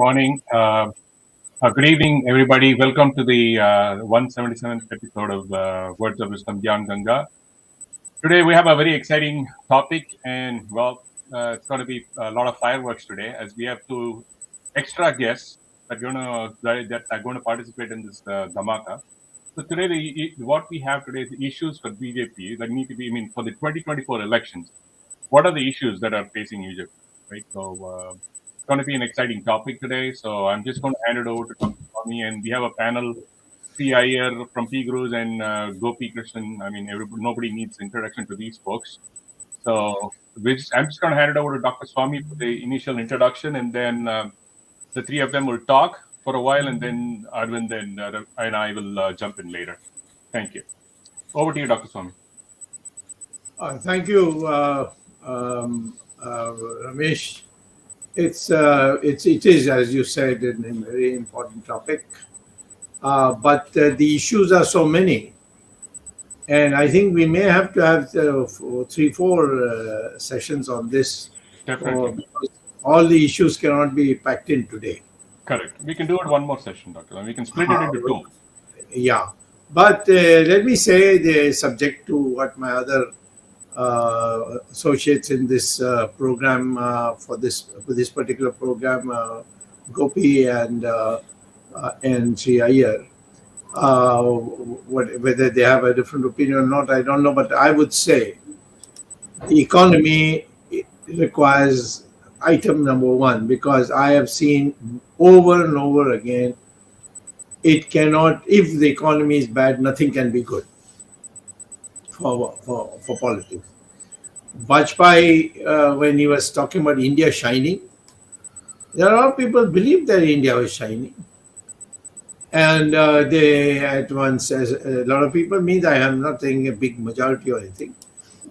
morning. Good evening, everybody. Welcome to the 177th episode of Words of Wisdom Gyan Ganga. Today we have a very exciting topic, and it's going to be a lot of fireworks today, as we have two extra guests that are going to participate in this dhamaka. So today, what we have today is the issues for BJP that need to be, for the 2024 elections. What are the issues that are facing Egypt, right? So it's going to be an exciting topic today. So I'm just going to hand it over to Dr. Swamy, and we have a panel, Sree, Iyer from P. Gruz and Gopikrishnan. Nobody needs introduction to these folks. So I'm just going to hand it over to Dr. Swamy for the initial introduction, and then the three of them will talk for a while, and then Arvind and I will jump in later. Thank you. Over to you, Dr. Swamy. Thank you, Ramesh. It is, as you said, a very important topic. But the issues are so many, and I think we may have to have 3-4 sessions on this. Definitely. Because all the issues cannot be packed in today. Correct. We can do it one more session, Doctor. And we can split it into two. Yeah. But let me say, the subject to what my other associates in this program for this particular program, Gopi and Sree Iyer, whether they have a different opinion or not, I don't know. But I would say the economy requires item number one, because I have seen over and over again, it cannot, if the economy is bad, nothing can be good for politics. Vajpayee, when he was talking about India shining, there are a lot of people believe that India was shining. And they at once, as a lot of people, means I am not saying a big majority or anything,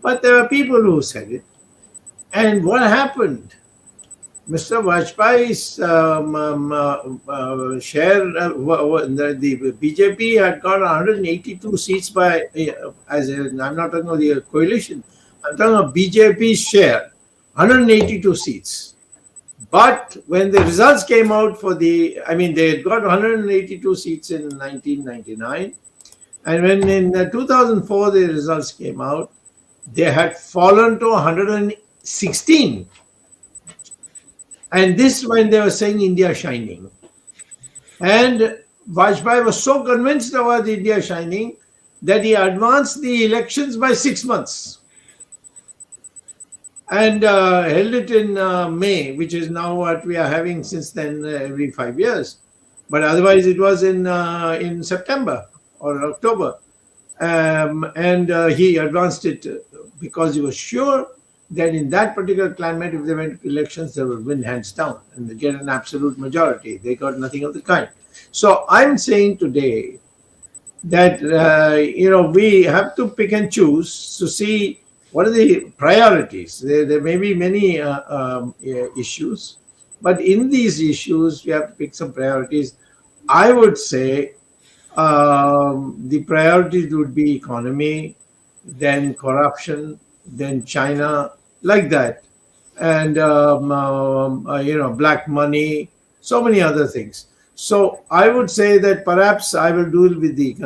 but there are people who said it. And what happened? Mr. Vajpayee's share, the BJP had got 182 seats I'm not talking about the coalition, I'm talking about BJP's share, 182 seats. But when the results came out they had got 182 seats in 1999. And when in 2004 the results came out, they had fallen to 116. And this when they were saying India shining. And Vajpayee was so convinced about India shining that he advanced the elections by 6 months. And held it in May, which is now what we are having since then every 5 years. But otherwise it was in September or October. And he advanced it because he was sure that in that particular climate, if they went to elections, they would win hands down and they get an absolute majority. They got nothing of the kind. So I'm saying today that, we have to pick and choose to see what are the priorities. There may be many issues, but in these issues, we have to pick some priorities. I would say the priorities would be economy, then corruption, then China, like that, and black money, so many other things. So I would say that perhaps I will deal with the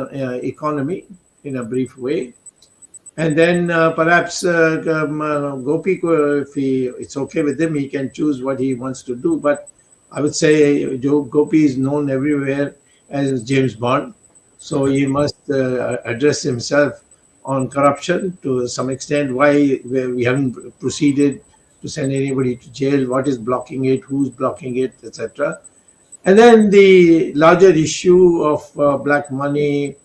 economy in a brief way, and then perhaps Gopi, if it's okay with him, he can choose what he wants to do. But I would say Gopi is known everywhere as James Bond, so he must address himself on corruption to some extent, why we haven't proceeded to send anybody to jail, what is blocking it, who's blocking it, etc. And then the larger issue of black money,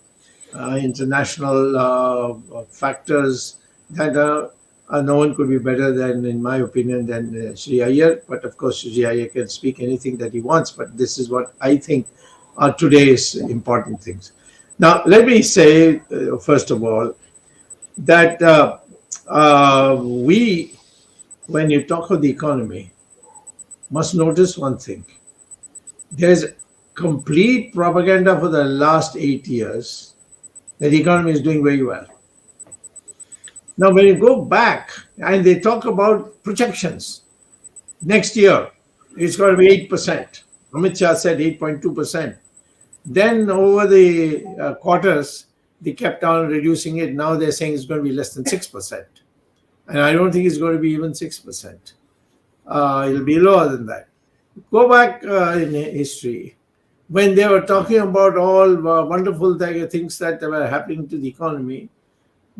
international factors, that no one could be better than, in my opinion, than Sree Iyer. But of course, Sree Iyer can speak anything that he wants, but this is what I think are today's important things. Now, let me say, first of all, that we, when you talk of the economy, must notice one thing. There's complete propaganda for the last 8 years that the economy is doing very well. Now, when you go back and they talk about projections, next year it's going to be 8%. Amit Shah said 8.2%. Then over the quarters, they kept on reducing it. Now they're saying it's going to be less than 6%. And I don't think it's going to be even 6%. It'll be lower than that. Go back in history. When they were talking about all wonderful things that were happening to the economy,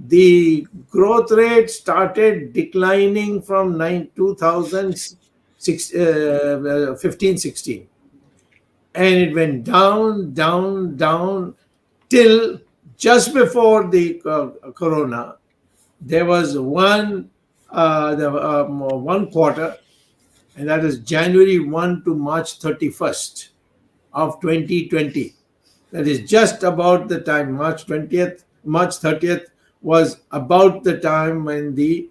the growth rate started declining from 2015-16. And it went down, down, down till just before the corona. There was one quarter, and that is January 1 to March 31st of 2020. That is just about the time, March 30th was about the time when the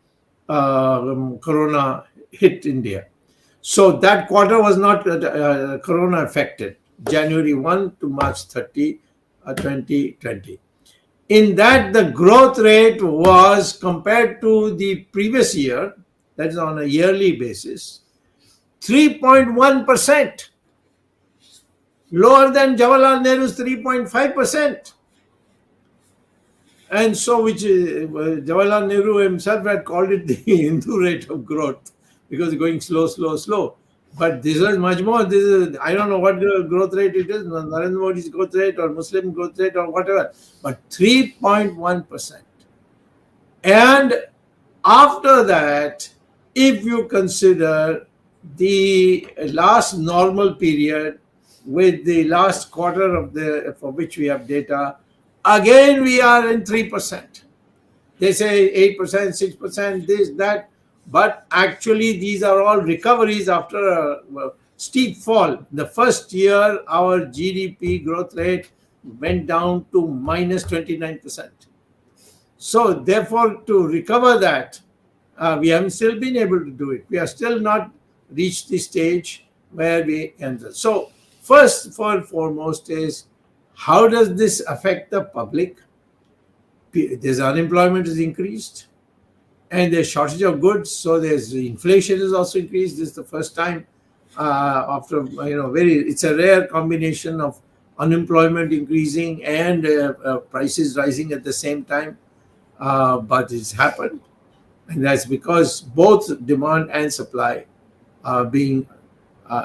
corona hit India. So that quarter was not corona affected, January 1 to March 30, 2020. In that, the growth rate was, compared to the previous year, that is on a yearly basis, 3.1%, lower than Jawaharlal Nehru's 3.5%. And so, which Jawaharlal Nehru himself had called it the Hindu rate of growth, because it's going slow, slow, slow. But this is much more. This is, I don't know what the growth rate it is, Narendra Modi's growth rate or Muslim growth rate or whatever, but 3.1%. And after that, if you consider the last normal period with the last quarter of for which we have data, again we are in 3%. They say 8%, 6%, this, that. But actually, these are all recoveries after a steep fall. The first year, our GDP growth rate went down to minus 29%. So, therefore, to recover that, we haven't still been able to do it. We have still not reached the stage where we enter. So, first and foremost is, how does this affect the public? There's unemployment is increased, and there's shortage of goods, so there's inflation is also increased. This is the first time after it's a rare combination of unemployment increasing and prices rising at the same time, but it's happened, and that's because both demand and supply are being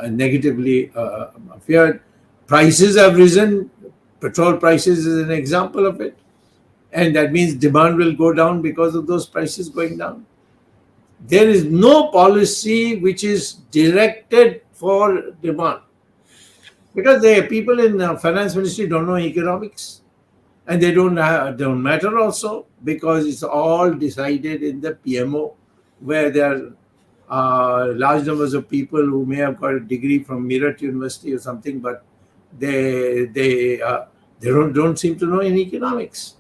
negatively affected. Prices have risen. Petrol prices is an example of it. And that means demand will go down because of those prices going down. There is no policy which is directed for demand, because the people in finance ministry don't know economics, and they don't matter also, because it's all decided in the PMO, where there are large numbers of people who may have got a degree from Meerut University or something, but they don't seem to know any economics.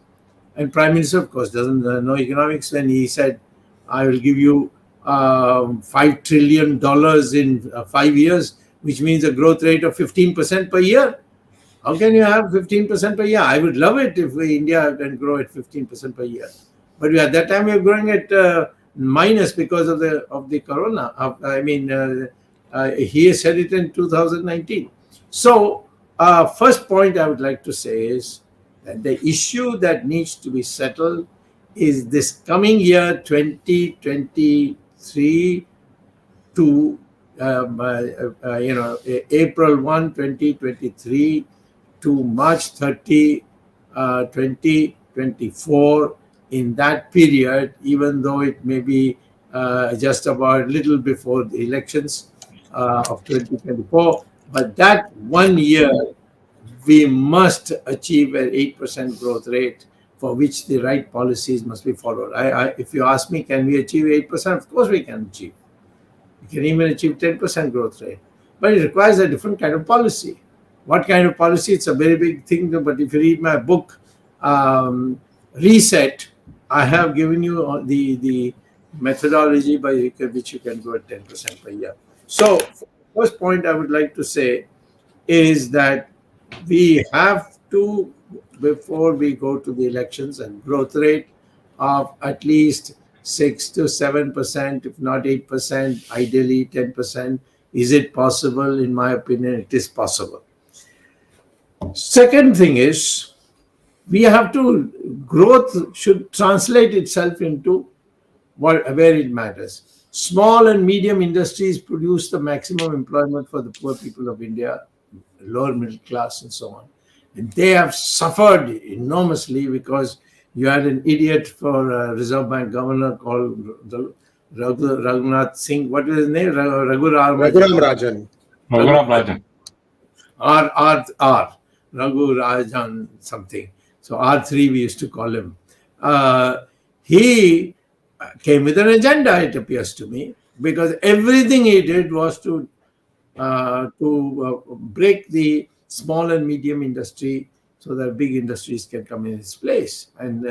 And Prime Minister, of course, doesn't know economics when he said, I will give you $5 trillion in 5 years, which means a growth rate of 15% per year. How can you have 15% per year? I would love it if India can grow at 15% per year. But at that time, we are growing at minus because of the corona. He said it in 2019. So, first point I would like to say is, that the issue that needs to be settled is this coming year 2023 to April 1, 2023 to March 30, 2024. In that period, even though it may be just about a little before the elections of 2024, but that 1 year, we must achieve an 8% growth rate, for which the right policies must be followed. If you ask me, can we achieve 8%? Of course we can achieve. We can even achieve 10% growth rate. But it requires a different kind of policy. What kind of policy? It's a very big thing. But if you read my book, Reset, I have given you the methodology by which you can grow at 10% per year. So, first point I would like to say is that we have to, before we go to the elections, and growth rate of at least 6 to 7%, if not 8%, ideally 10%, Is it possible? In my opinion, it is possible. Second thing is, we have to, growth should translate itself into where it matters. Small and medium industries produce the maximum employment for the poor people of India, lower middle class, and so on. And they have suffered enormously because you had an idiot for Reserve Bank governor called Raghunath Singh. What is his name? Raghuram Rajan. Raghuram Rajan. Raghu Rajan something. So R3 we used to call him. He came with an agenda, it appears to me, because everything he did was to break the small and medium industry so that big industries can come in its place. And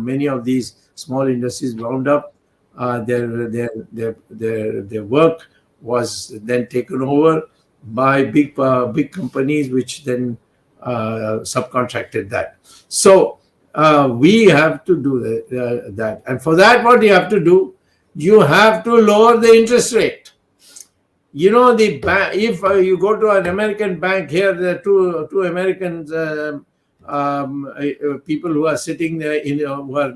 many of these small industries wound up. Their work was then taken over by big companies, which then subcontracted that. So we have to do that. And for that, what you have to do, you have to lower the interest rate. You know, the if you go to an American bank here, there are two Americans, people who are sitting there, who are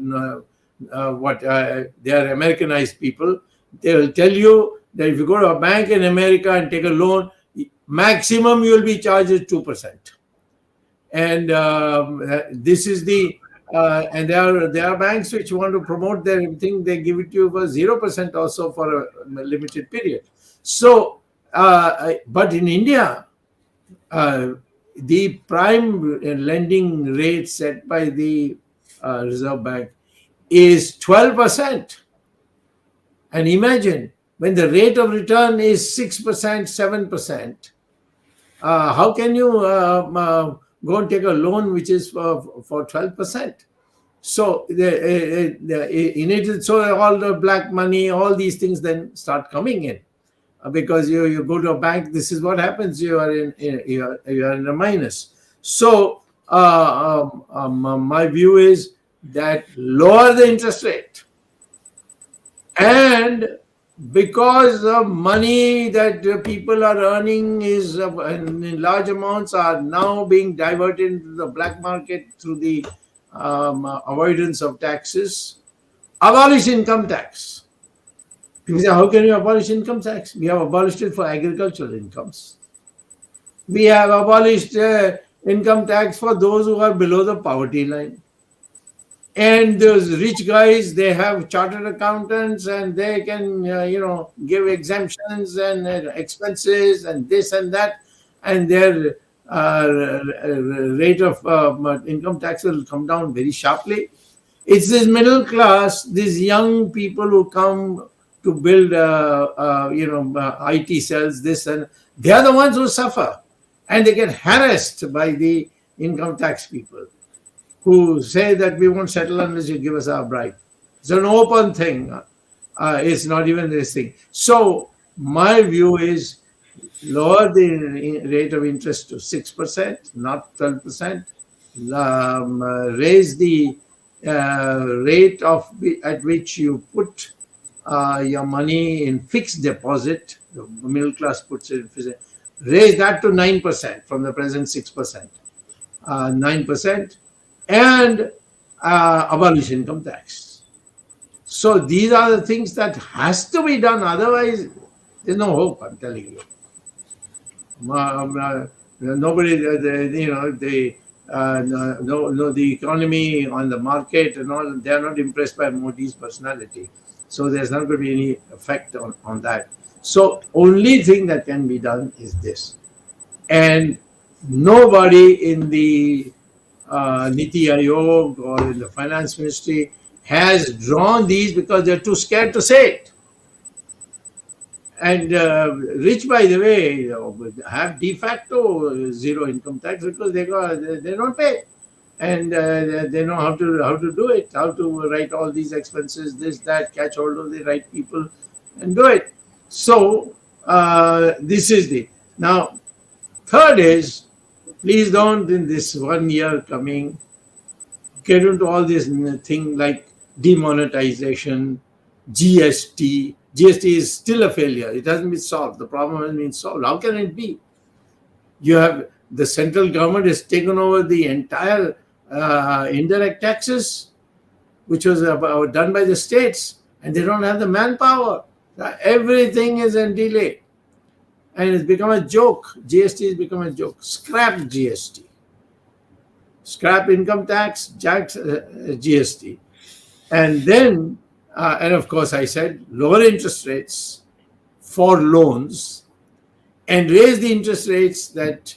they are Americanized people. They will tell you that if you go to a bank in America and take a loan, maximum you will be charged 2%. And this is the and there are banks which want to promote their thing. They give it to you for 0% also for a limited period. So, but in India, the prime lending rate set by the Reserve Bank is 12%. And imagine when the rate of return is 6%, 7%, how can you go and take a loan which is for 12%? So in it, so all the black money, all these things then start coming in, because you go to a bank. This is what happens. You are in a minus. So my view is that lower the interest rate, and because the money that people are earning is in large amounts are now being diverted into the black market through the avoidance of taxes, abolish income tax. People say, how can you abolish income tax? We have abolished it for agricultural incomes. We have abolished income tax for those who are below the poverty line. And those rich guys, they have chartered accountants, and they can, give exemptions and expenses and this and that, and their rate of income tax will come down very sharply. It's this middle class, these young people who come to build, IT cells, this, and they are the ones who suffer, and they get harassed by the income tax people, who say that we won't settle unless you give us our bribe. It's an open thing. It's not even this thing. So my view is lower the rate of interest to 6%, not 12%. Raise the rate at which you put your money in fixed deposit. The middle class puts it in fixed. Raise that to 9% from the present 6%. 9%. And abolish income tax. So these are the things that has to be done. Otherwise, there's no hope. I'm telling you. Nobody, the economy on the market and all. They are not impressed by Modi's personality. So there's not going to be any effect on that. So only thing that can be done is this, and nobody in the Niti Aayog or in the finance ministry has drawn these because they're too scared to say it. And rich, by the way, have de facto zero income tax because they don't pay, and they know how to do it, how to write all these expenses, this, that, catch hold of the right people and do it. So this is the now. Third is, please don't in this 1 year coming get into all this thing like demonetization, GST, GST is still a failure. It hasn't been solved. The problem hasn't been solved. How can it be? You have the central government has taken over the entire indirect taxes, which was done by the states, and they don't have the manpower. Everything is in delay. And it's become a joke. GST has become a joke. Scrap GST. Scrap income tax, GST. And then, and of course, I said lower interest rates for loans and raise the interest rates that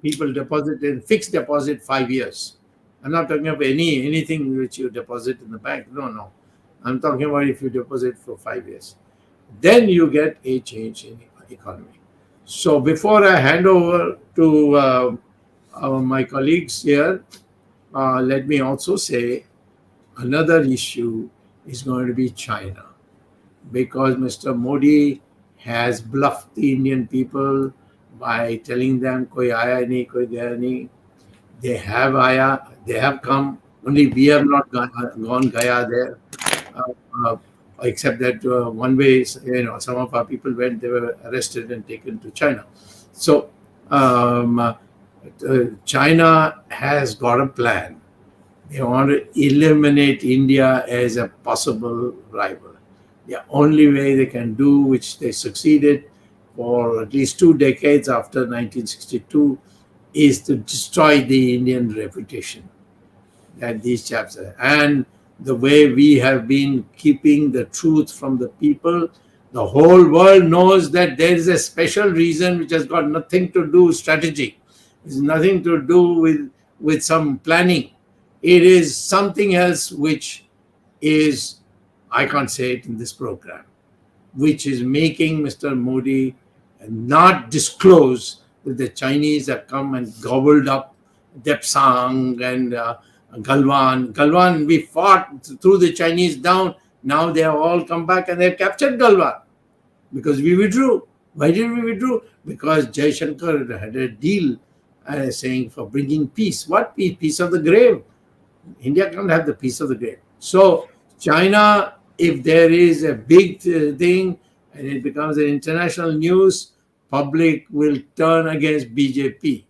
people deposit in fixed deposit 5 years. I'm not talking about anything which you deposit in the bank. No. I'm talking about if you deposit for 5 years. Then you get a change in the economy. So before I hand over to my colleagues here, let me also say another issue is going to be China, because Mr. Modi has bluffed the Indian people by telling them koi aaya nahi, koi gaya nahi. They have aaya, they have come, only we have not gone gaya there. Except that one way, some of our people went, they were arrested and taken to China. So China has got a plan. They want to eliminate India as a possible rival. The only way they can do, which they succeeded for at least 2 decades after 1962, is to destroy the Indian reputation that these chaps are. And the way we have been keeping the truth from the people, the whole world knows that there is a special reason which has got nothing to do with strategy. It's nothing to do with some planning. It is something else which is, I can't say it in this program, which is making Mr. Modi not disclose that the Chinese have come and gobbled up Depsang and Galwan. Galwan, we fought, threw the Chinese down. Now they have all come back and they have captured Galwan because we withdrew. Why did we withdraw? Because Jaishankar had a deal saying for bringing peace. What peace? Peace of the grave. India can't have the peace of the grave. So China, if there is a big thing and it becomes an international news, public will turn against BJP.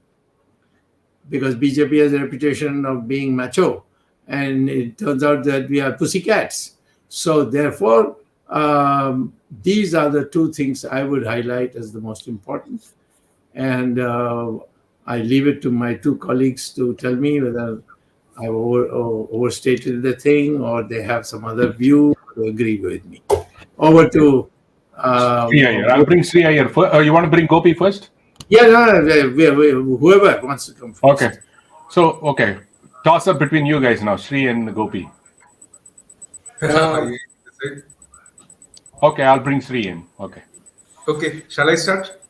Because BJP has a reputation of being macho, and it turns out that we are pussycats. So therefore, these are the 2 things I would highlight as the most important. And I leave it to my 2 colleagues to tell me whether I've overstated the thing or they have some other view to agree with me. Over to Sree Iyer. I'll bring Sree Iyer. You want to bring Gopi first? Yeah, whoever wants to come first. Okay. So, okay. Toss up between you guys now, Sree and Gopi. Okay, I'll bring Sree in. Okay. Okay, shall I start?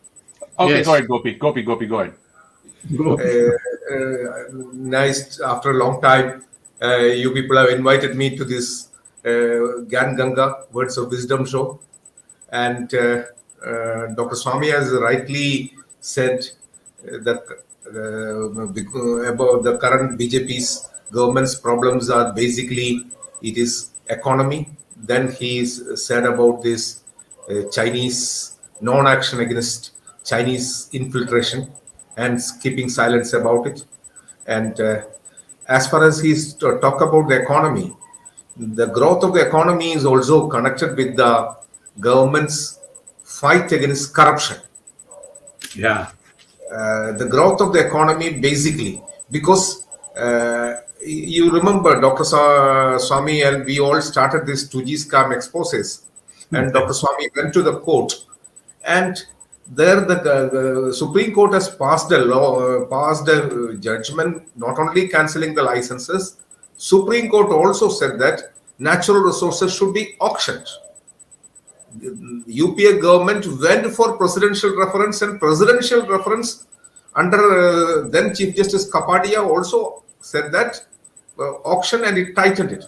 Okay, Yes. Go ahead, Gopi. Gopi, go ahead. Nice, after a long time, you people have invited me to this Gyan Ganga Words of Wisdom show. And Dr. Swamy has rightly said that about the current BJP's government's problems are basically, it is economy. Then he's said about this Chinese non-action against Chinese infiltration and keeping silence about it. And as far as he's talk about the economy, the growth of the economy is also connected with the government's fight against corruption. Yeah. The growth of the economy basically, because you remember Dr. Swamy and we all started this 2G scam exposes, and Dr. Swamy went to the court, and there the Supreme Court has passed a law, passed a judgment, not only cancelling the licenses. Supreme Court also said that natural resources should be auctioned. UPA government went for presidential reference, and presidential reference under then Chief Justice Kapadia also said that auction, and it tightened it.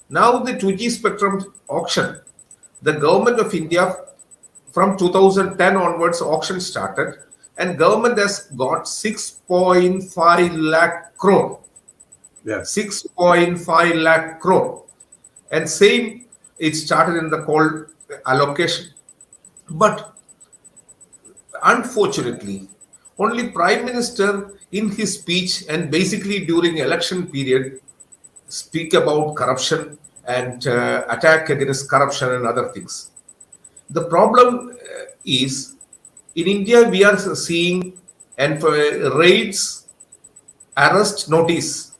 Now the 2G spectrum auction, the government of India from 2010 onwards auction started, and government has got 6.5 lakh crore. Yeah. 6.5 lakh crore. And same it started in the coal allocation. But unfortunately, only Prime Minister in his speech and basically during election period speak about corruption and attack against corruption and other things. The problem is in India we are seeing and raids, arrest notice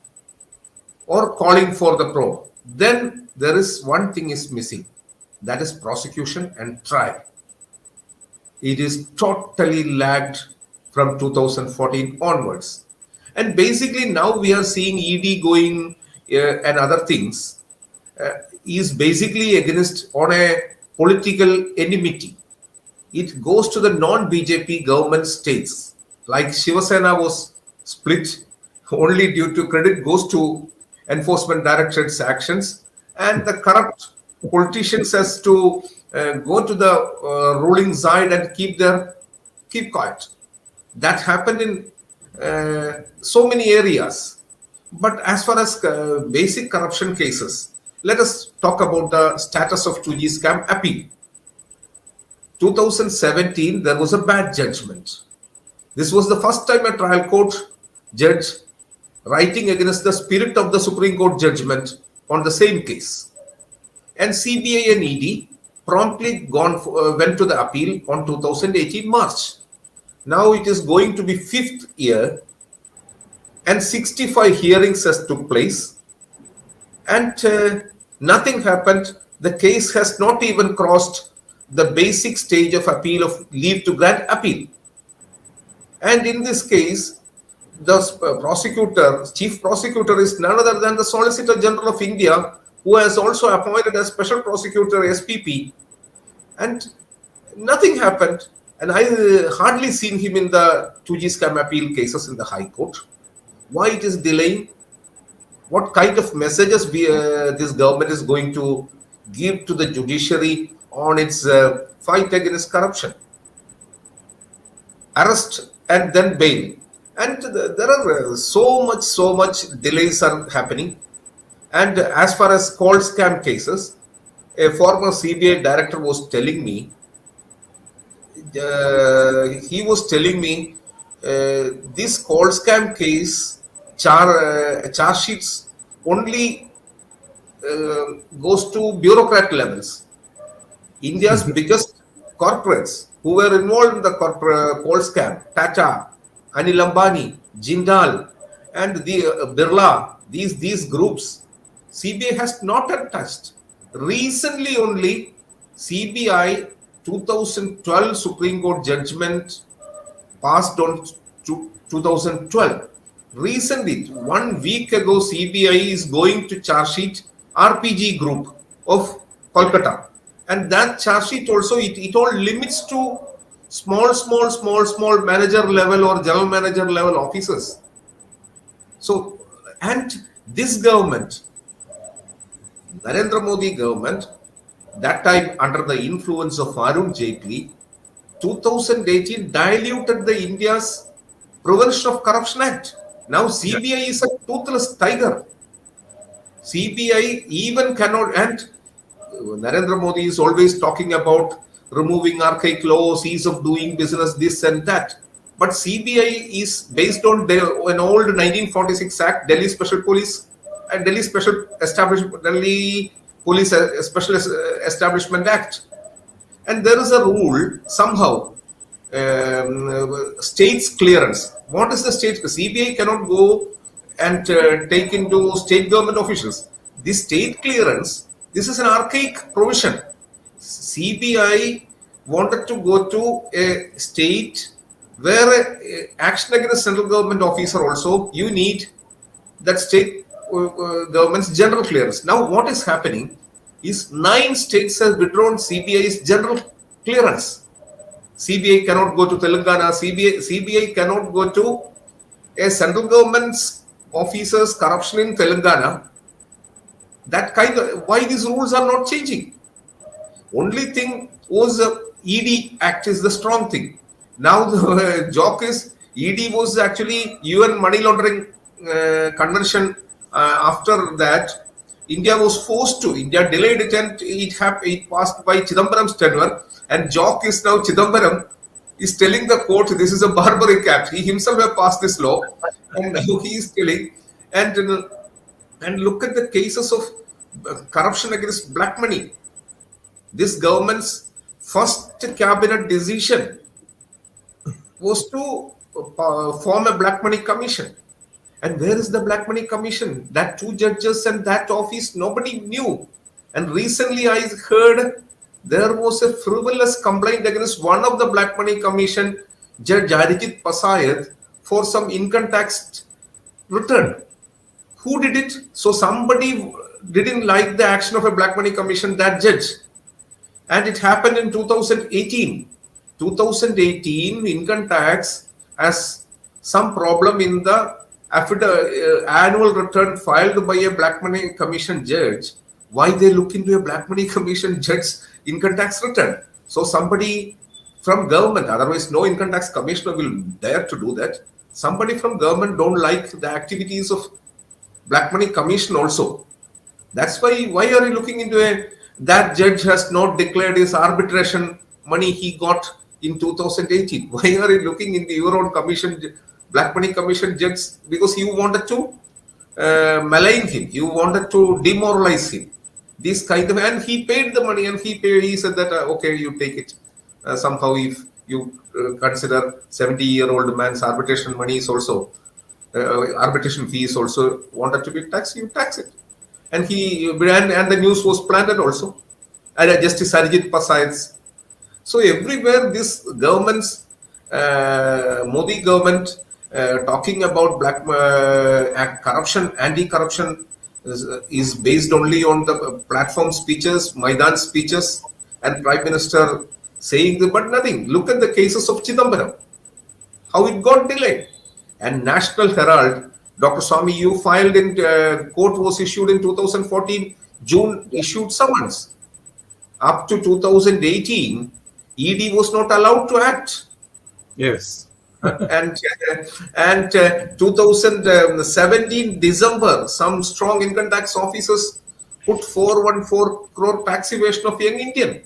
or calling for the probe. Then there is one thing is missing, that is prosecution and trial. It is totally lagged from 2014 onwards. And basically now we are seeing ED going and other things is basically against on a political enmity. It goes to the non-BJP government states. Like Shiva Sena was split only due to credit goes to Enforcement Directorate's actions, and the corrupt politicians has to go to the ruling side and keep quiet. That happened in so many areas. But as far as basic corruption cases, let us talk about the status of 2G scam appeal. 2017, there was a bad judgment. This was the first time a trial court judge writing against the spirit of the Supreme Court judgment on the same case. And CBI and ED promptly went to the appeal on 2018 March. Now it is going to be 5th year and 65 hearings has took place and nothing happened. The case has not even crossed the basic stage of appeal of leave to grant appeal. And in this case, the chief prosecutor is none other than the Solicitor General of India, who has also appointed a special prosecutor, SPP, and nothing happened. And I hardly seen him in the 2G scam appeal cases in the High Court. Why it is delaying? What kind of messages this government is going to give to the judiciary on its fight against corruption? Arrest and then bail. And there are so much delays are happening. And as far as call scam cases, a former CBI director was telling me, this call scam case charge sheets only goes to bureaucrat levels. India's biggest corporates who were involved in the call scam, Tata, Anil Ambani, Jindal, and the Birla, these groups, CBI has not touched. Recently only, CBI 2012 Supreme Court judgment passed on 2012. Recently, 1 week ago, CBI is going to charge sheet RPG group of Kolkata. And that charge sheet also, it all limits to small manager level or general manager level officers. So, and this government, Narendra Modi government, that time under the influence of Arun Jaitley, 2018 diluted the India's Prevention of Corruption Act. Now CBI is a toothless tiger. CBI even cannot, and Narendra Modi is always talking about removing archaic laws, ease of doing business, this and that. But CBI is based on an old 1946 Act, Delhi Special Police and Delhi Special Police Special Establishment Act. And there is a rule somehow, state's clearance. What is the state? CBI cannot go and take into state government officials. This state clearance, this is an archaic provision. CBI wanted to go to a state where action against central government officer also, you need that state government's general clearance. Now what is happening is 9 states have withdrawn CBI's general clearance. CBI cannot go to Telangana, CBI cannot go to a central government's officers corruption in Telangana. That kind of, why these rules are not changing? Only thing was ED Act is the strong thing. Now the joke is ED was actually UN money laundering convention. After that, India was forced to. India delayed it, and it passed by Chidambaram's tenure. And joke is now Chidambaram is telling the court this is a barbaric act. He himself have passed this law, and now he is telling. And look at the cases of corruption against black money. This government's first cabinet decision was to form a black money commission. And where is the black money commission? That 2 judges and that office, nobody knew. And recently I heard there was a frivolous complaint against one of the black money commission, Judge Arijit Pasayat, for some income tax return. Who did it? So somebody didn't like the action of a black money commission, that judge. And it happened in 2018. 2018, income tax has some problem in the annual return filed by a black money commission judge. Why they look into a black money commission judge income tax return? So somebody from government, otherwise no income tax commissioner will dare to do that. Somebody from government don't like the activities of black money commission also. That's why are you looking into that judge has not declared his arbitration money he got in 2018. Why are you looking into your own commission, black money commission judge? Because you wanted to malign him, you wanted to demoralize him. This kind of, and he paid the money, and he said that okay, you take it. Somehow, if you consider 70-year-old man's arbitration money is also arbitration fee is also wanted to be taxed, you tax it. And the news was planted also. And Justice Arijit Pasayat. So everywhere this government's Modi government talking about black corruption, anti-corruption is based only on the platform speeches, Maidan speeches, and Prime Minister saying that, but nothing. Look at the cases of Chidambaram, how it got delayed. And National Herald, Dr. Swamy, you filed in court was issued in 2014, June issued summons. Up to 2018, ED was not allowed to act. Yes. and 2017 December, some strong income tax officers put 414 crore tax evasion of young Indian.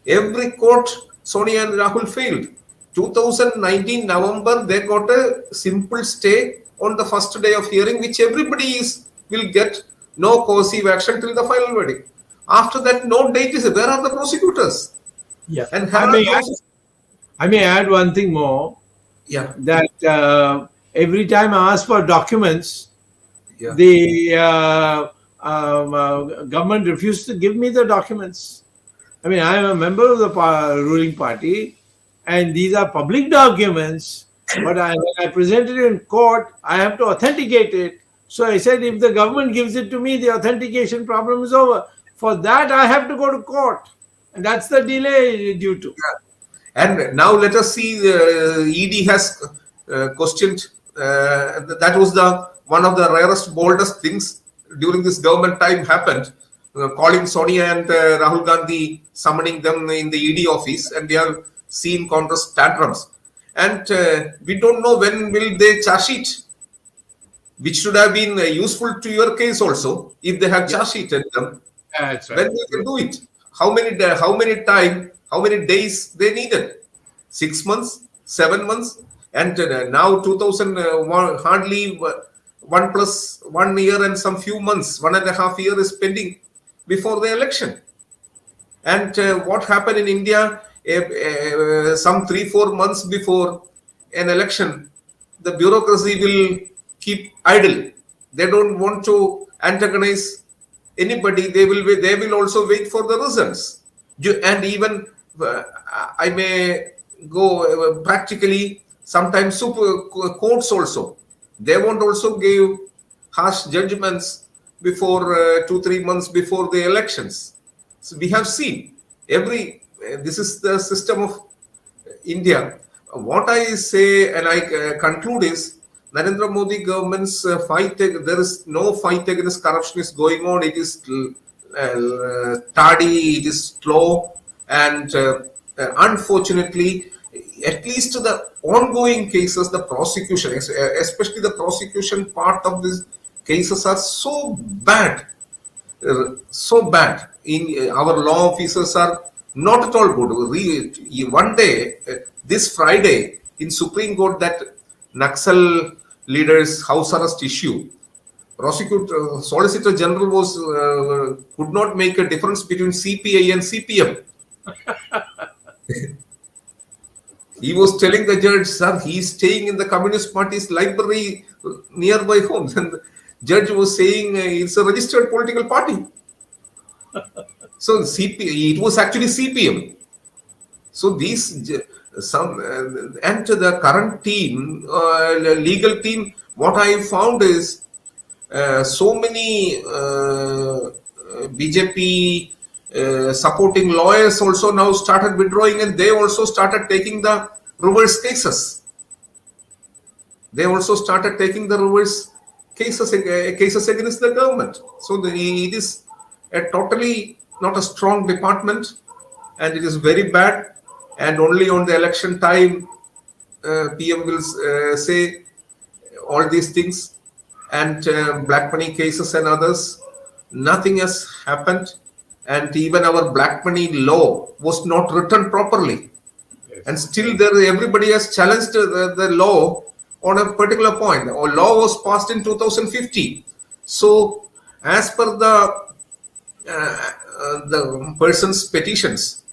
Every court, Sonia and Rahul failed. 2019 November, they got a simple stay on the first day of hearing, which everybody will get no coercive action till the final verdict. After that, no date is. Where are the prosecutors? Yeah. And I may add one thing more. Yeah. That every time I ask for documents, Yeah. the government refused to give me the documents. I mean, I am a member of the ruling party, and these are public documents. But when I present it in court, I have to authenticate it. So I said, if the government gives it to me, the authentication problem is over. For that, I have to go to court. And that's the delay due to. Yeah. And now let us see, ED has questioned, that was one of the rarest, boldest things during this government time happened, calling Sonia and Rahul Gandhi, summoning them in the ED office, and they have seen Congress tantrums. And we don't know when will they charge sheet, which should have been useful to your case also, if they have charge sheeted them. That's right. When they can do it? How many days they needed? 6 months, 7 months, and now 2001, hardly 1 plus 1 year and some few months, 1.5 years is pending before the election. And what happened in India? Some 3-4 months before an election, the bureaucracy will keep idle. They don't want to antagonize anybody. They will also wait for the results. And even I may go practically, sometimes super courts also, they won't also give harsh judgments before 2-3 months before the elections. So we have seen this is the system of India. What I say and I conclude is Narendra Modi government's fight, there is no fight against corruption is going on. It is tardy, it is slow, and unfortunately, at least the ongoing cases, the prosecution, especially the prosecution part of these cases are so bad. so bad. Our law officers are not at all good. One day, this Friday, in Supreme Court, that Naxal leaders house arrest issue, Solicitor General was could not make a difference between CPI and CPM. He was telling the judge, sir, he is staying in the Communist Party's library nearby home. And the judge was saying it's a registered political party. So it was actually CPM. So these and the current team, legal team, what I found is so many BJP supporting lawyers also now started withdrawing, and they also started taking the reverse cases. They also started taking the reverse cases against the government. So it is a totally not a strong department, and it is very bad. And only on the election time, PM will say all these things, and black money cases and others. Nothing has happened, and even our black money law was not written properly. Yes. And still, everybody has challenged the law on a particular point. Our law was passed in 2015. So, as per the person's petitions,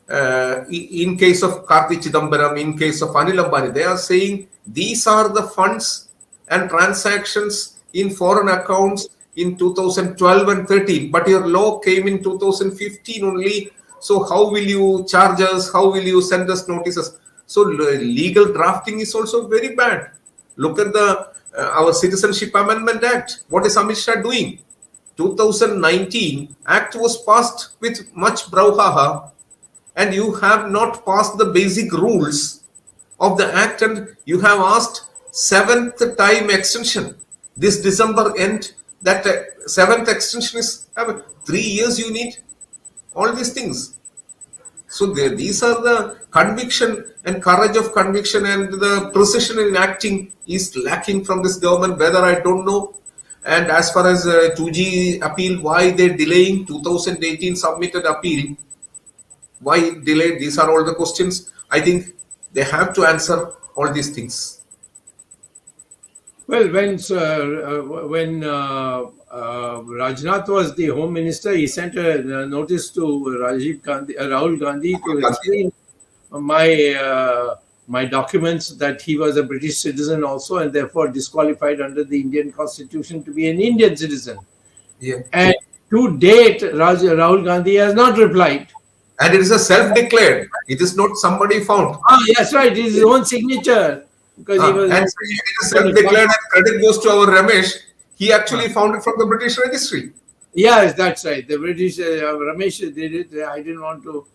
in case of Karti Chidambaram, in case of Anil Ambani, they are saying these are the funds and transactions in foreign accounts in 2012 and 13, but your law came in 2015 only. So how will you charge us? How will you send us notices? So legal drafting is also very bad. Look at our Citizenship Amendment Act. What is Amit Shah doing? 2019 Act was passed with much brouhaha, and you have not passed the basic rules of the Act, and you have asked 7th time extension. This December end, that 7th extension is 3 years you need. All these things. So these are the conviction and courage of conviction, and the precision in acting is lacking from this government. Whether I don't know. And as far as 2G appeal, why they're delaying? 2018 submitted appeal. Why delayed? These are all the questions. I think they have to answer all these things. Well, when Rajnath was the Home Minister, he sent a notice to Rahul Gandhi to explain my documents that he was a British citizen also, and therefore disqualified under the Indian Constitution to be an Indian citizen. Yeah. And to date, Rahul Gandhi has not replied. And it is a self-declared. It is not somebody found. Yes, right. It is his own signature. Because he was. And it is self-declared, and credit goes to our Ramesh. He actually found it from the British registry. Yes, that's right. The British Ramesh did it. I didn't want to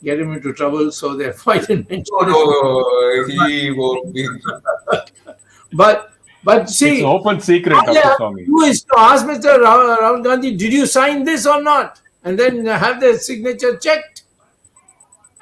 get him into trouble, so therefore I didn't mention it. No, he won't be. But see, it's open secret, Dr. Swamy. Who is to ask Mr. Rahul Gandhi, did you sign this or not? And then have the signature checked.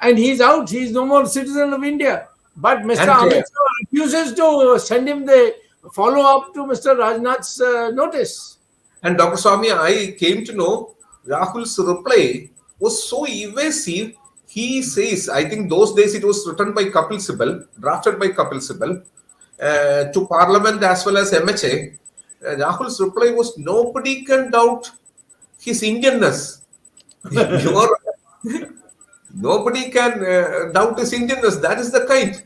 And he's out. He's no more citizen of India. But Mr. Amit Shah refuses to send him the follow-up to Mr. Rajnath's notice. And Dr. Swamy, I came to know Rahul's reply was so evasive. He says, I think those days it was written by Kapil Sibal, drafted by Kapil Sibal, to Parliament as well as MHA. Rahul's reply was, nobody can doubt his Indianness. Nobody can doubt his Indianness. That is the kind.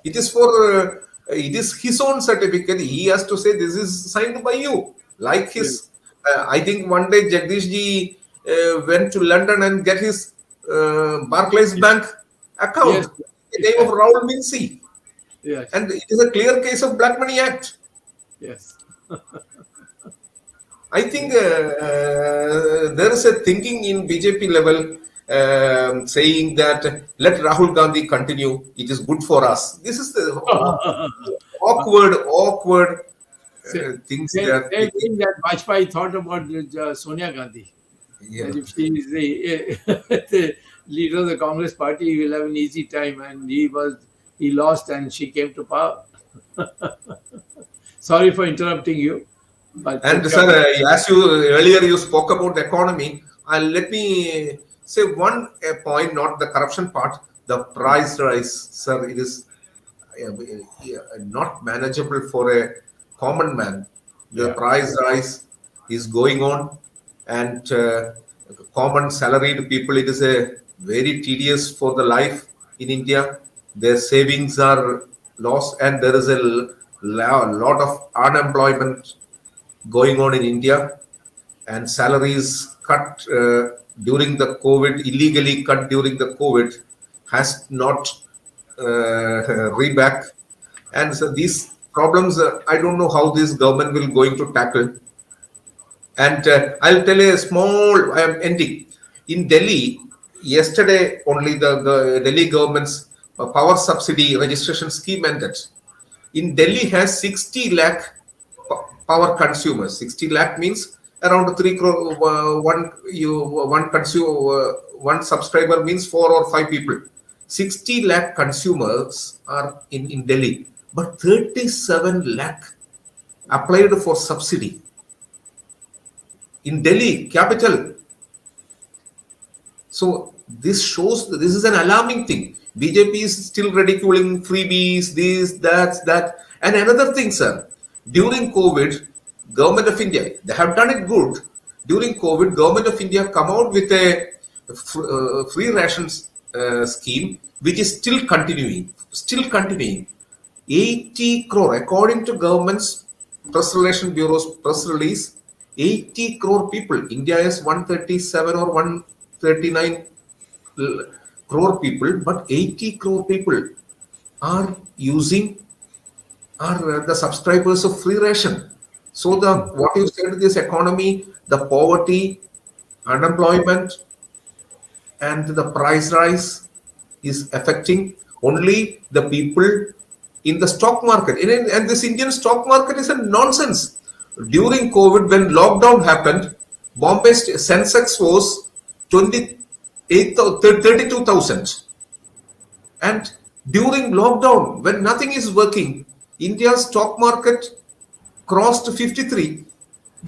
It is for it is his own certificate. He has to say this is signed by you. Like his, I think one day Jagdish ji went to London and get his Barclays Bank account. Yes. The name of Raul Mincy. Yes. And it is a clear case of Black Money Act. Yes. I think there is a thinking in BJP level saying that let Rahul Gandhi continue. It is good for us. This is the awkward things. Same thing that Vajpayee thought about Sonia Gandhi. Yeah. And if she is the leader of the Congress party, he will have an easy time. And he lost and she came to power. Sorry for interrupting you. But And sir, as you earlier you spoke about the economy, let me say one point, not the corruption part, the price rise, sir. It is not manageable for a common man. The price rise is going on, and common salaried people, it is a very tedious for the life in India. Their savings are lost, and there is a lot of unemployment going on in India, and salaries cut during the COVID, illegally cut during the COVID, has not reback. And so these problems, I don't know how this government will going to tackle. And I'll tell you a small, I am ending. In Delhi, yesterday only the Delhi government's power subsidy registration scheme ended. In Delhi has 60 lakh power consumers. 60 lakh means around 3 crore. One subscriber means 4 or 5 people. 60 lakh consumers are in Delhi, but 37 lakh applied for subsidy in Delhi capital. So this shows this is an alarming thing. BJP is still ridiculing freebies, this, that. And another thing, sir, during COVID, Government of India, they have done it good. During COVID, Government of India come out with a free rations scheme, which is still continuing. 80 crore, according to government's press relation bureau's press release, 80 crore people. India is 137 or 139 crore people, but 80 crore people are the subscribers of free ration. So what you said, this economy, the poverty, unemployment, and the price rise is affecting only the people in the stock market. And this Indian stock market is a nonsense. During COVID, when lockdown happened, Bombay Sensex was 32,000. And during lockdown, when nothing is working, India's stock market crossed 58.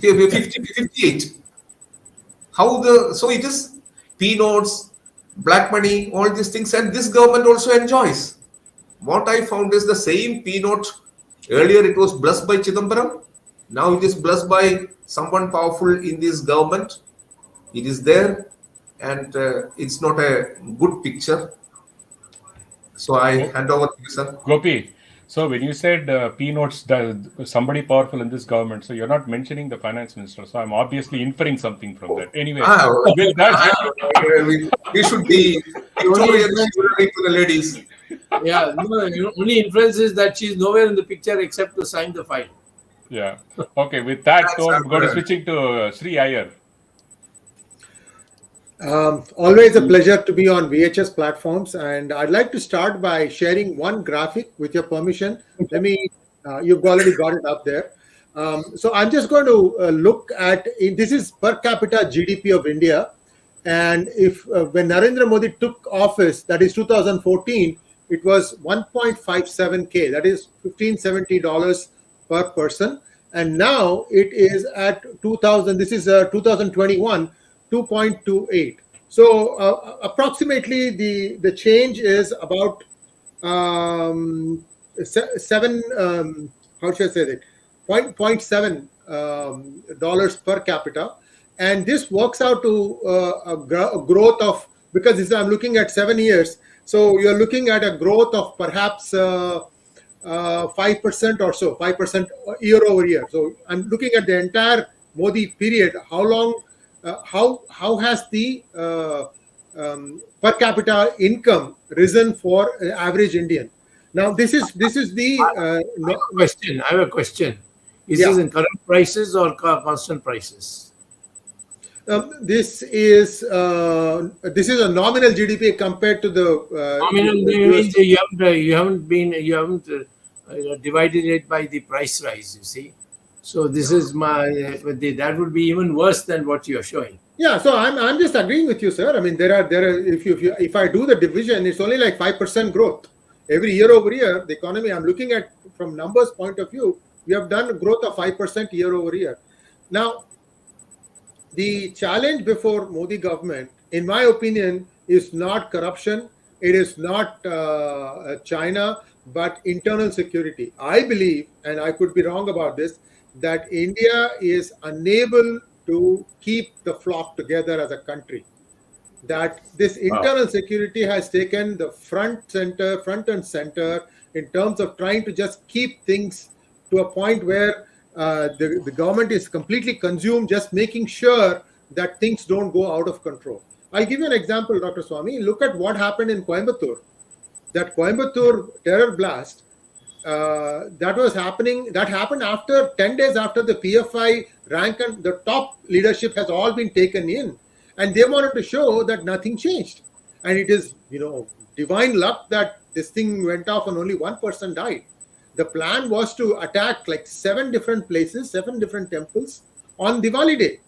So it is P-notes, black money, all these things, and this government also enjoys. What I found is the same P-note. Earlier it was blessed by Chidambaram. Now it is blessed by someone powerful in this government. It is there, and it's not a good picture. So I hand over to you, sir. Gopi, so when you said P-notes, somebody powerful in this government, so you're not mentioning the finance minister. So I'm obviously inferring something from that. Anyway, with that, we should be to the ladies. Yeah, no, only inference is that she's nowhere in the picture except to sign the file. Yeah. Okay. With that, I'm going to switching to Sree Iyer. Always a pleasure to be on VHS platforms, and I'd like to start by sharing one graphic with your permission. You've already got it up there. So I'm just going to look at, this is per capita GDP of India. And if when Narendra Modi took office, that is 2014, it was 1.57K, that is $1,570 per person. And now it is at 2021, 2.28. So approximately the change is about 0.7 dollars per capita, and this works out to a growth of, because I'm looking at 7 years, so you're looking at a growth of perhaps 5% or so, 5% year over year. So I'm looking at the entire Modi period. How long? How has the per capita income risen for an average Indian? Now this is the question. I have a question. Is this in current prices or constant prices? This is a nominal GDP compared to the nominal means you haven't divided it by the price rise. You see. So this is that would be even worse than what you are showing. Yeah, so I'm just agreeing with you, sir. I mean, there are if I do the division, it's only like 5% growth every year over year. The economy I'm looking at from numbers point of view, We have done a growth of 5% year over year. Now, the challenge before Modi government, in my opinion, is not corruption. It is not China, but internal security. I believe, and I could be wrong about this, that India is unable to keep the flock together as a country. That this internal security has taken the front and center in terms of trying to just keep things to a point where the government is completely consumed, just making sure that things don't go out of control. I'll give you an example, Dr. Swamy. Look at what happened in Coimbatore. That Coimbatore terror blast, that happened after 10 days after the PFI rank and the top leadership has all been taken in. And they wanted to show that nothing changed. And it is, divine luck that this thing went off and only one person died. The plan was to attack like 7 different places, 7 different temples on Diwali day.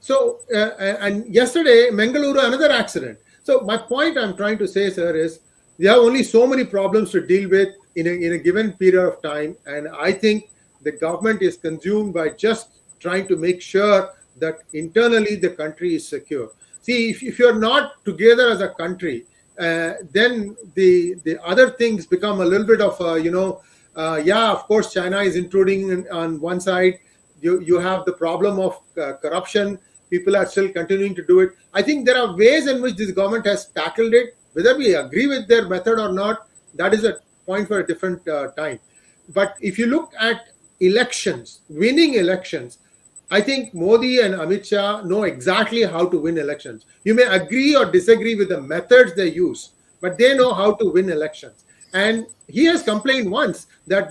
So, and yesterday, Mangaluru, another accident. So my point I'm trying to say, sir, is there are only so many problems to deal with in a given period of time. And I think the government is consumed by just trying to make sure that internally the country is secure. See, if you're not together as a country, then the other things become a little bit of, of course, China is intruding on one side. You have the problem of corruption. People are still continuing to do it. I think there are ways in which this government has tackled it. Whether we agree with their method or not, that is a point for a different time. But if you look at elections, winning elections, I think Modi and Amit Shah know exactly how to win elections. You may agree or disagree with the methods they use, but they know how to win elections. And he has complained once that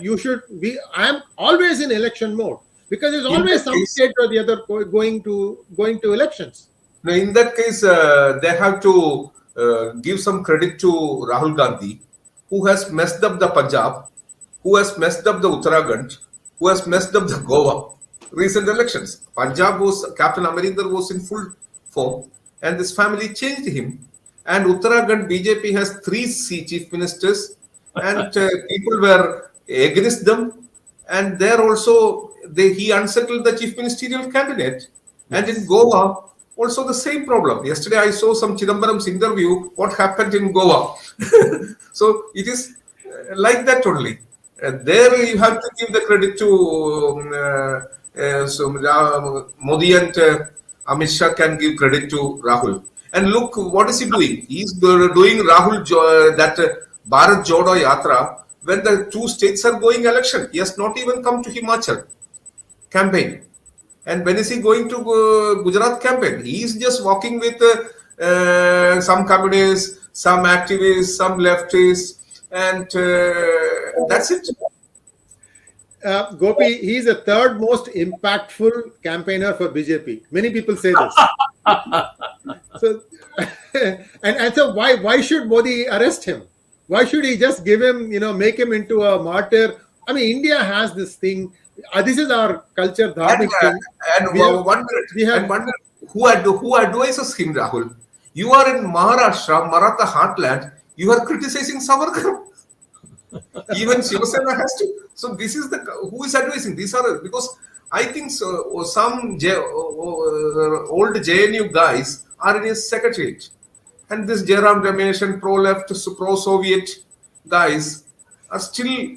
I am always in election mode because there's always some state or the other going to elections. Now, in that case, they have to give some credit to Rahul Gandhi, who has messed up the Punjab, who has messed up the Uttarakhand, who has messed up the Goa. Recent elections, Punjab Captain Amarinder was in full form, and this family changed him. And Uttarakhand BJP has 3 chief ministers, and people were against them. And there also he unsettled the chief ministerial cabinet. And in Goa, also the same problem. Yesterday I saw some Chidambaram's interview. What happened in Goa? So it is like that only. There you have to give the credit to. So Modi and Amit Shah can give credit to Rahul. And look, what is he doing? He's doing Rahul that Bharat Jodo Yatra when the 2 states are going election. He has not even come to Himachal campaign. And when is he going to Gujarat campaign? He is just walking with some communists, some activists, some leftists, and that's it. Gopi, he's the 3rd most impactful campaigner for BJP. Many people say this. So, and so why should Modi arrest him? Why should he just give him, make him into a martyr? I mean, India has this thing. This is our culture, dharmic thing. One minute. Who advises him, Rahul? You are in Maharashtra, Maratha heartland. You are criticizing Savarkar. Even Shiv Sena has to. So this is who is advising. These are because I think so, some old JNU guys are in his secretariat, and this Jairam Ramesh and pro-left, pro-Soviet guys are still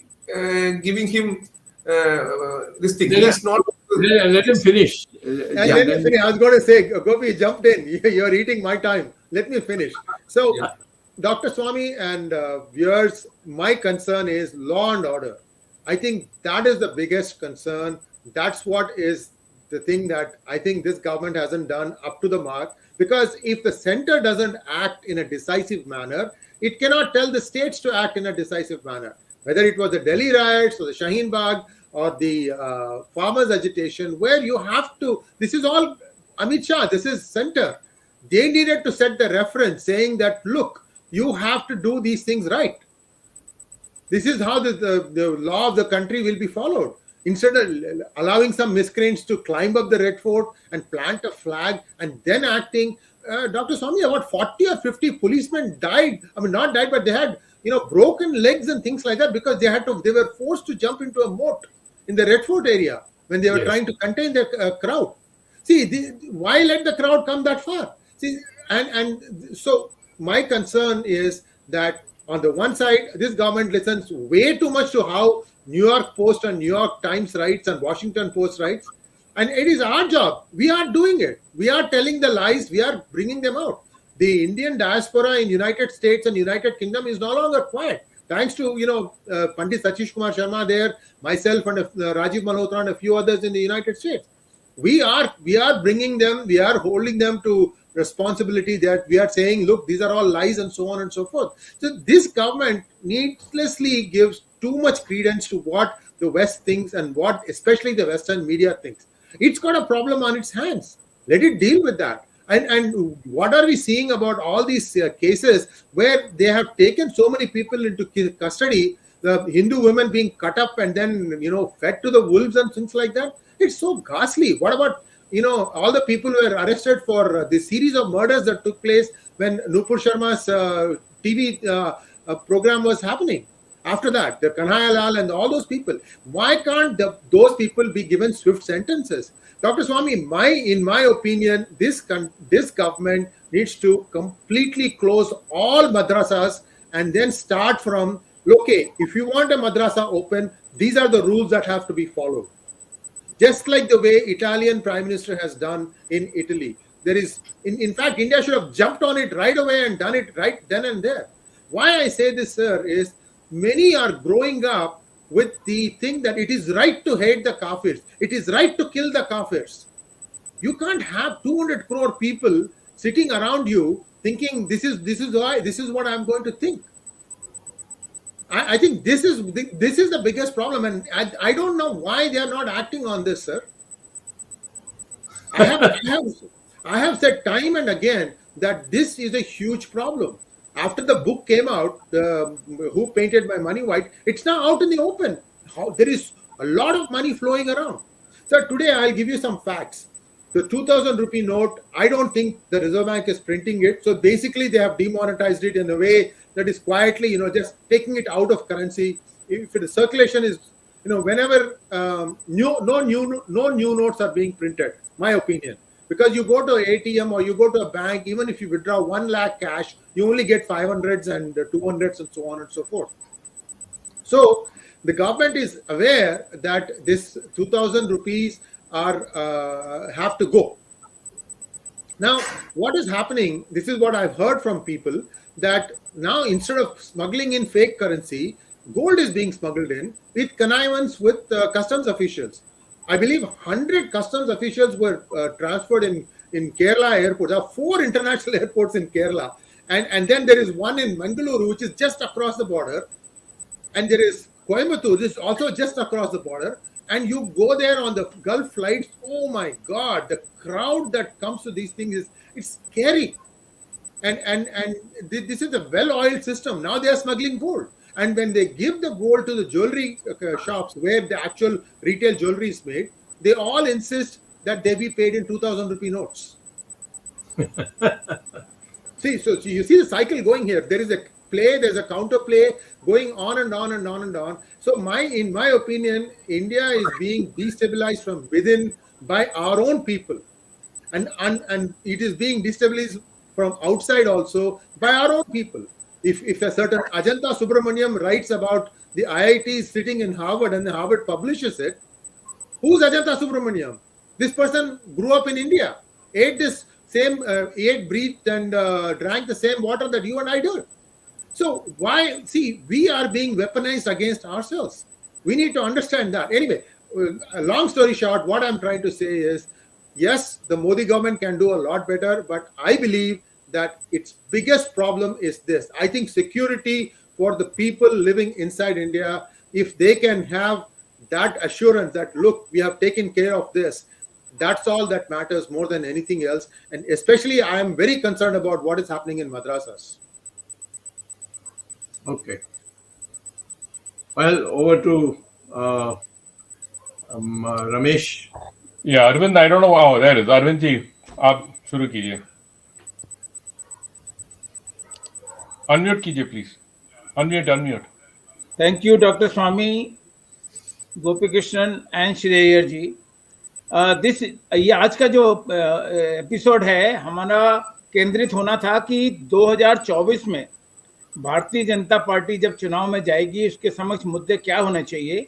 giving him this thing. He's not. Let him finish. Let me finish. I was going to say, Gopi jumped in. You're eating my time. Let me finish. So. Yeah. Dr. Swamy and viewers, my concern is law and order. I think that is the biggest concern. That's what is the thing that I think this government hasn't done up to the mark. Because if the center doesn't act in a decisive manner, it cannot tell the states to act in a decisive manner. Whether it was the Delhi riots or the Shaheen Bagh or the farmers' agitation, where you have to, this is all Amit Shah, this is center. They needed to set the reference saying that, look, you have to do these things right. This is how the law of the country will be followed. Instead of allowing some miscreants to climb up the Red Fort and plant a flag and then acting, Dr. Swamy, about 40 or 50 policemen died. I mean, not died, but they had broken legs and things like that because they were forced to jump into a moat. in the Red Fort area when they were Yes. trying to contain the crowd. See, why let the crowd come that far? See, and so my concern is that on the one side, this government listens way too much to how New York Post and New York Times writes and Washington Post writes, and it is our job. We are doing it. We are telling the lies. We are bringing them out. The Indian diaspora in United States and United Kingdom is no longer quiet. Thanks to Pandit Satish Kumar Sharma there, myself and Rajiv Malhotra and a few others in the United States. We are bringing them. We are holding them to responsibility. That we are saying, look, these are all lies and so on and so forth. So this government needlessly gives too much credence to what the West thinks and what especially the Western media thinks. It's got a problem on its hands. Let it deal with that. And what are we seeing about all these cases where they have taken so many people into custody, the Hindu women being cut up and then fed to the wolves and things like that? It's so ghastly. What about all the people who were arrested for the series of murders that took place when Nupur Sharma's TV program was happening? After that, the Kanhaiya Lal and all those people, why can't those people be given swift sentences? Dr. Swamy, in my opinion, this government needs to completely close all madrasas and then start from, okay, if you want a madrasa open, these are the rules that have to be followed. Just like the way Italian Prime Minister has done in Italy. There is, in fact, India should have jumped on it right away and done it right then and there. Why I say this, sir, is many are growing up with the thing that it is right to hate the Kafirs. It is right to kill the Kafirs. You can't have 200 crore people sitting around you thinking this is what I'm going to think. I think this is the biggest problem, and I don't know why they are not acting on this, sir. I have said time and again that this is a huge problem. After the book came out, Who Painted My Money White, it's now out in the open. There is a lot of money flowing around. So today I'll give you some facts. The 2,000 rupee note, I don't think the Reserve Bank is printing it. So basically they have demonetized it in a way that is quietly, just taking it out of currency. If the circulation is, whenever no new notes are being printed, my opinion. Because you go to an ATM or you go to a bank, even if you withdraw 1 lakh cash, you only get 500s and 200s and so on and so forth. So the government is aware that this 2,000 rupees have to go. Now, what is happening, this is what I've heard from people, that now instead of smuggling in fake currency, gold is being smuggled in with connivance with customs officials. I believe 100 customs officials were transferred in Kerala airport. There are 4 international airports in Kerala. And then there is one in Mangaluru, which is just across the border. And there is Coimbatore, which is also just across the border. And you go there on the Gulf flights. Oh my God, the crowd that comes to these things it's scary. And this is a well-oiled system. Now they are smuggling gold. And when they give the gold to the jewelry shops where the actual retail jewelry is made, they all insist that they be paid in 2,000 rupee notes. So you see the cycle going here. There is a play, there's a counterplay going on and on and on and on. So in my opinion, India is being destabilized from within by our own people. And it is being destabilized from outside also by our own people. If a certain Ajanta Subramaniam writes about the IIT sitting in Harvard and Harvard publishes it, who's Ajanta Subramaniam? This person grew up in India, ate, breathed and drank the same water that you and I do. So we are being weaponized against ourselves. We need to understand that. Anyway, long story short, what I'm trying to say is, yes, the Modi government can do a lot better, but I believe that its biggest problem is this. I think security for the people living inside India, if they can have that assurance that, look, we have taken care of this, that's all that matters more than anything else. And especially, I am very concerned about what is happening in madrasas. Okay. Well, over to Ramesh. Yeah, Arvind, I don't know. Oh, there is Arvind ji. आप शुरू कीजिए. Unmute कीजिए, please. Unmute. Thank you, Dr. Swamy. Gopikrishnan and Sree Iyer ji. ये आज का जो episode है हमारा केंद्रित होना था कि 2024 में भारतीय जनता पार्टी जब चुनाव में जाएगी उसके समक्ष मुद्दे क्या होने चाहिए।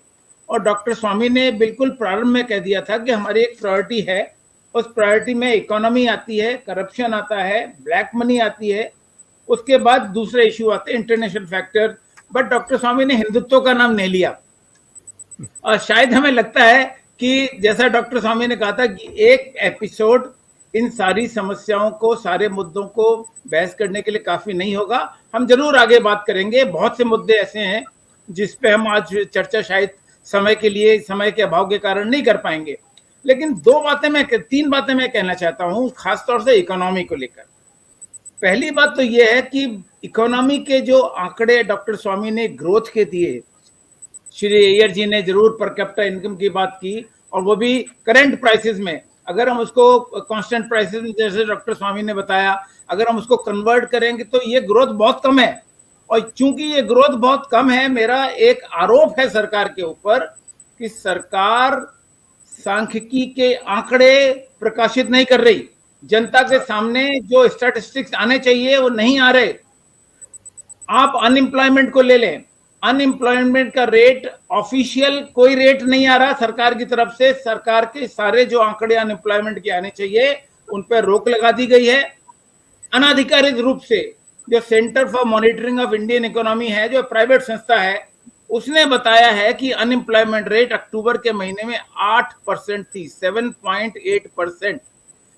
और डॉक्टर स्वामी ने बिल्कुल प्रारंभ में कह दिया था कि हमारी एक प्रायोरिटी है, उस प्रायोरिटी में इकोनॉमी आती है, करप्शन आता है, ब्लैक मनी आती है, उसके बाद दूसरे इश्यू आते हैं इंटरनेशनल फैक्टर। बट डॉक्टर स्वामी ने हिंदुत्व का नाम नहीं लिया। और शायद हमें लगता है कि जैसा डॉक्टर स्वामी ने कहा था कि एक एपिसोड इन सारी समस्याओं को, सारे मुद्दों को बहस करने के लिए काफी नहीं होगा। हम जरूर आगे बात करेंगे। बहुत से मुद्दे ऐसे हैं जिस पे हम आज चर्चा शायद समय के अभाव के कारण नहीं कर पाएंगे। लेकिन तीन बातें मैं कहना चाहता हूं, खासतौर से इकोनॉमी को लेकर। पहली बात तो यह है कि इकोनॉमी के जो आंकड़े डॉक्टर स्वामी ने ग्रोथ के दिए, श्री अय्यर जी ने जरूर पर कैपिटा इनकम की बात की, और वो भी करंट प्राइसेस में। अगर हम उसको कांस्टेंट प्राइसेस में, जैसे डॉक्टर स्वामी ने बताया, अगर हम उसको कन्वर्ट करेंगे तो ये ग्रोथ बहुत कम है। और चूंकि ये ग्रोथ बहुत कम है, मेरा एक आरोप है सरकार के ऊपर कि सरकार सांख्यिकी के आंकड़े प्रकाशित नहीं कर रही। जनता के सामने जो स्टैटिस्टिक्स आने चाहिए वो नहीं आ रहे। आप अनएम्प्लॉयमेंट को ले लें, अनएम्प्लॉयमेंट का रेट ऑफिशियल कोई रेट नहीं आ रहा सरकार की तरफ से। सरकार के सारे जो आंकड़े अनएम्प्लॉयमेंट के आने चाहिए उन पर रोक लगा दी गई है। अनाधिकारित रूप से जो centre for monitoring of Indian economy है, जो प्राइवेट संस्था है, उसने बताया है कि अनएम्प्लॉयमेंट रेट अक्टूबर के महीने में 8% थी, 7.8%,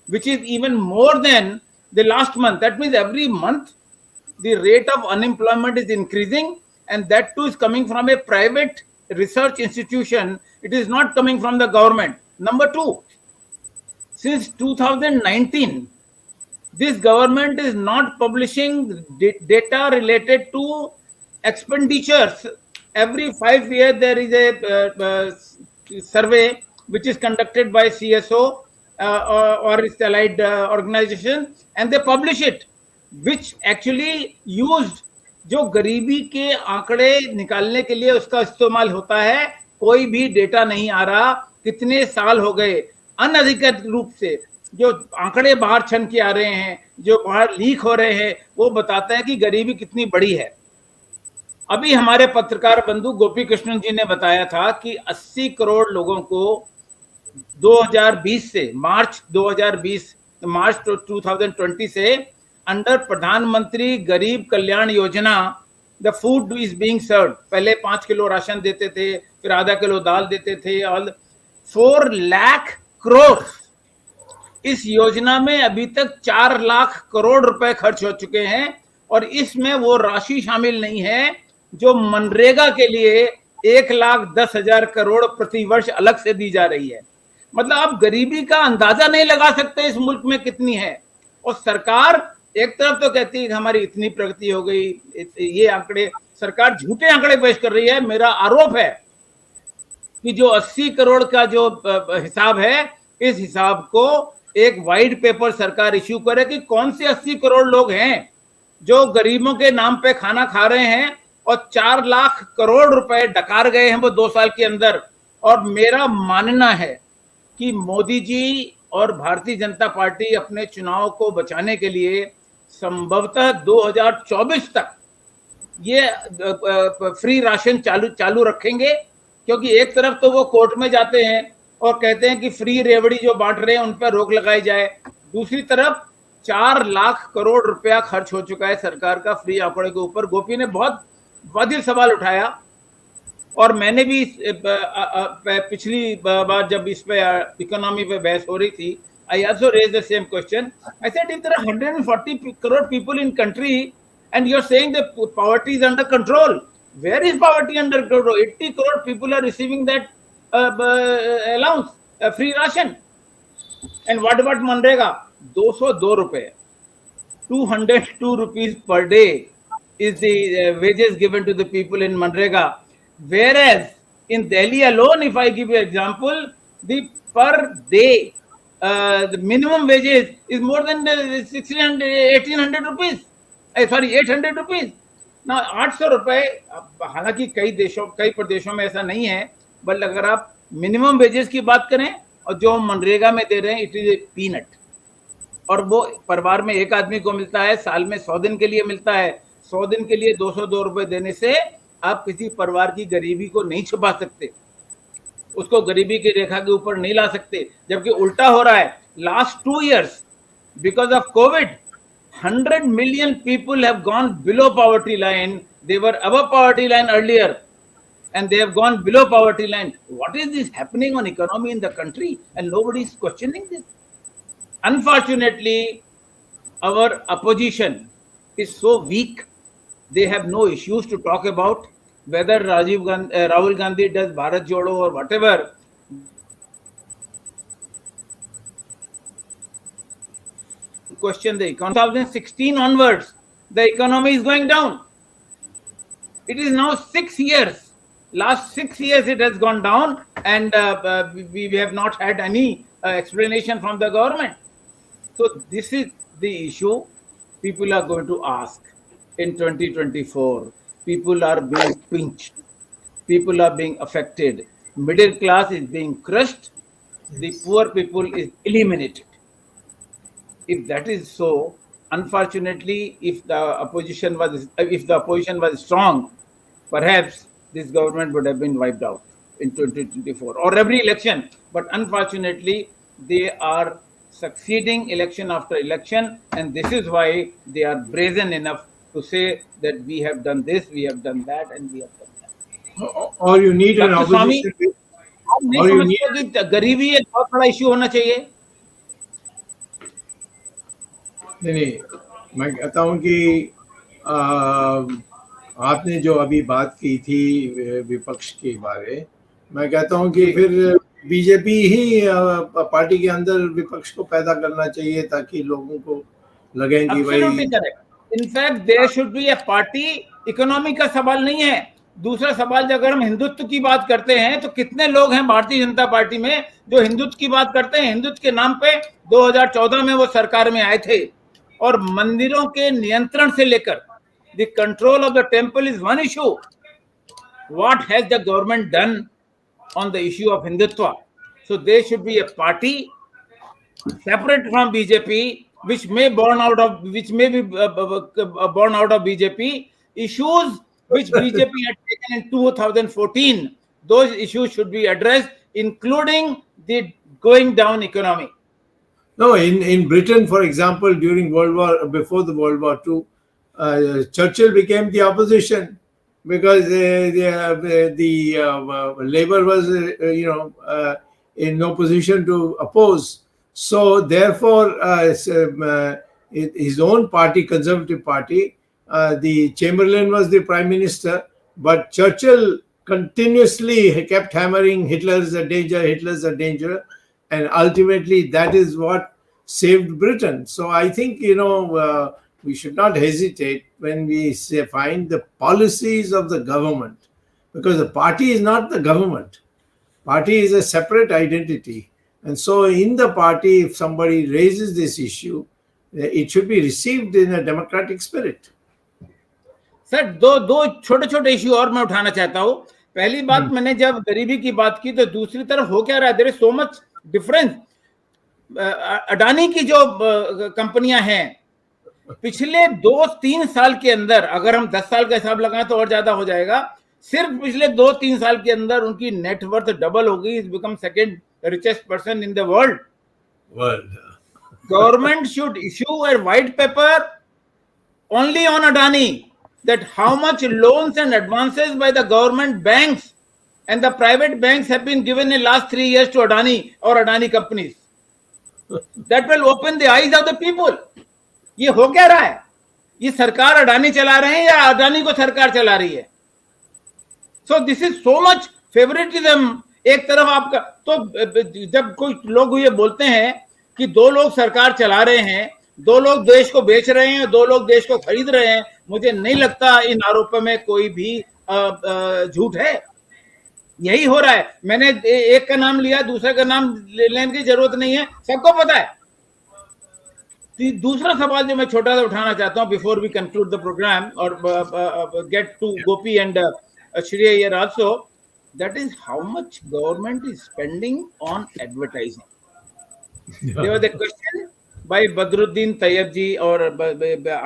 which is even more than the last month. That means every month the rate of unemployment is increasing, and that too is coming from a private research institution. It is not coming from the government. Number two, since 2019, this government is not publishing data related to expenditures. Every 5 years there is a survey which is conducted by CSO or its allied organization, and they publish it, which actually used जो गरीबी के आंकड़े निकालने के लिए उसका इस्तेमाल होता है। कोई भी डेटा नहीं आ रहा। कितने साल हो गए अनधिकृत रूप से जो आंकड़े बाहर छन के आ रहे हैं, जो बाहर लीक हो रहे हैं, वो बताते हैं कि गरीबी कितनी बड़ी है। अभी हमारे पत्रकार बंधु गोपीकृष्णन जी ने बताया था कि 80 करोड़ लोगों को 2020 से मार्च 2020 से अंडर प्रधानमंत्री गरीब Kalyan Yojana the food is being सर्व। पहले 5 किलो राशन देते थे, फिर आधा किलो दाल देते थे, और 4 लाख करोड़ इस योजना में अभी तक 4 लाख करोड़ रुपए खर्च हो चुके हैं। और इसमें वो राशि शामिल नहीं है जो मनरेगा के लिए 1,10,000 करोड़ प्रति वर्ष अलग से दी जा रही है। मतलब आप गरीबी का अंदाजा नहीं लगा सकते इस मुल्क में कितनी है। और सरकार एक तरफ तो कहती है कि हमारी इतनी प्रगति हो गई, ये आंकड़े, सरकार झूठे आंकड़े पेश कर रही है। मेरा आरोप है कि जो 80 करोड़ का जो हिसाब है, इस हिसाब को एक वाइट पेपर सरकार इश्यू करे कि कौन से 80 करोड़ लोग हैं जो गरीबों के नाम पे खाना खा रहे हैं, और 4 लाख करोड़ रुपए डकार गए हैं वो 2 साल के अंदर। और मेरा मानना है कि मोदी जी और भारतीय जनता पार्टी अपने चुनाव को बचाने के लिए संभवतः 2024 तक ये फ्री राशन चालू रखेंगे। क्योंकि एक तरफ तो वो कोर्ट में जाते हैं और कहते हैं कि फ्री रेवड़ी जो बांट रहे हैं उन पर रोक लगाई जाए, दूसरी तरफ 4 लाख करोड़ रुपया खर्च हो चुका है सरकार का फ्री आंकड़े के ऊपर। गोपी ने बहुत वाजिब सवाल उठाया, और मैंने भी पिछली बार जब इस पे इकोनॉमी पे बहस हो रही थी, I also raised the same question. I said, if there are 140 crore people in country and you're saying that poverty is under control, where is poverty under control? 80 crore people are receiving that allowance, free ration. And what about Manrega? 202 rupees. 202 rupees per day is the wages given to the people in Manrega. Whereas in Delhi alone, if I give you an example, the per day the minimum wages is more than 1,800 rupees. Sorry, 800 rupees. Now 800 रुपए, हालांकि कई प्रदेशों में ऐसा नहीं है, but अगर आप मिनिमम वेजेस की बात करें और जो हम मनरेगा में दे रहे हैं, इट इज ए पीनट, और वो परिवार में एक आदमी को मिलता है, साल में 100 दिन के लिए मिलता है। 100 दिन के लिए 202 रुपए देने से आप किसी परिवार की गरीबी को नहीं छुपा सकते, उसको गरीबी की रेखा के ऊपर नहीं ला सकते, जबकि उल्टा हो रहा है। Last 2 years because of COVID, 100 million people have gone below poverty line. They were above poverty line earlier and they have gone below poverty line. What is this happening on economy in the country? And nobody is questioning this. Unfortunately, our opposition is so weak. They have no issues to talk about. Whether Rahul Gandhi does Bharat Jodo or whatever, question the economy. 2016 onwards, the economy is going down. It is now 6 years. Last 6 years it has gone down, and we have not had any explanation from the government. So this is the issue people are going to ask in 2024. People are being pinched. People are being affected. Middle class is being crushed. The poor people is eliminated. If that is so, unfortunately, if the opposition was strong, perhaps this government would have been wiped out in 2024 or every election. But unfortunately, they are succeeding election after election, and this is why they are brazen enough to say that we have done this, we have done that, and we have done that. Or you need an Dr. Swamy, opposition. आप नहीं समझते कि गरीबी एक बहुत बड़ा issue होना चाहिए? नहीं, मैं कहता हूँ कि आपने जो अभी बात की थी विपक्ष के बारे, मैं कहता हूँ कि फिर बीजेपी ही पार्टी के अंदर विपक्ष को पैदा करना चाहिए ताकि लोगों को लगे कि भाई in fact there should be a party. Economy का सवाल नहीं है। दूसरा सवाल, अगर हम हिंदुत्व की बात करते हैं तो कितने लोग हैं भारतीय जनता पार्टी में जो हिंदुत्व की बात करते हैं? हिंदुत्व के नाम पे 2014 में वो सरकार में आए थे, और मंदिरों के नियंत्रण से लेकर the control of the temple is one issue. What has the government done on the issue of Hindutva? So there should be a party separate from BJP, which may be born out of BJP issues which BJP had taken in 2014. Those issues should be addressed, including the going down economy. No, in Britain, for example, during before the World War II, Churchill became the opposition, because the Labour was, in no position to oppose. So therefore, his own party, Conservative Party, the Chamberlain was the Prime Minister, but Churchill continuously kept hammering, Hitler's a danger, Hitler's a danger, and ultimately that is what saved Britain. So I think, we should not hesitate when we find the policies of the government, because the party is not the government. Party is a separate identity. And so in the party, if somebody raises this issue, it should be received in a democratic spirit. Sir, दो छोटे छोटे issue और मैं उठाना चाहता हूँ. पहली बात, मैंने जब गरीबी की बात की, तो दूसरी तरफ हो क्या रहा है? There is so much difference. Adani की जो कंपनियां हैं, पिछले 2-3 साल के अंदर, अगर हम 10 साल का हिसाब लगाएं तो और ज्यादा हो जाएगा, सिर्फ पिछले 2-3 साल के अंदर उनकी नेटवर्थ डबल हो गई. Is become second richest person in the world. Government should issue a white paper only on Adani, that how much loans and advances by the government banks and the private banks have been given in last 3 years to Adani or Adani companies. That will open the eyes of the people. ये हो क्या रहा है? ये सरकार अडानी चला रहे हैं या अडानी को सरकार चला रही है? So this is so much favoritism. एक तरफ आपका, तो जब कोई लोग ये बोलते हैं कि 2 लोग सरकार चला रहे हैं, 2 लोग देश को बेच रहे हैं, 2 लोग देश को खरीद रहे हैं, मुझे नहीं लगता इन आरोपों में कोई भी झूठ है. यही हो रहा है. मैंने एक का नाम लिया, दूसरे का नाम लेने की जरूरत नहीं है, सबको पता है. दूसरा सवाल जो मैं छोटा सा उठाना चाहता हूं before we conclude the programme और get to Gopi and Shri Iyer also, that is how much government is spending on advertising. There was a question by Badruddin Tayyab or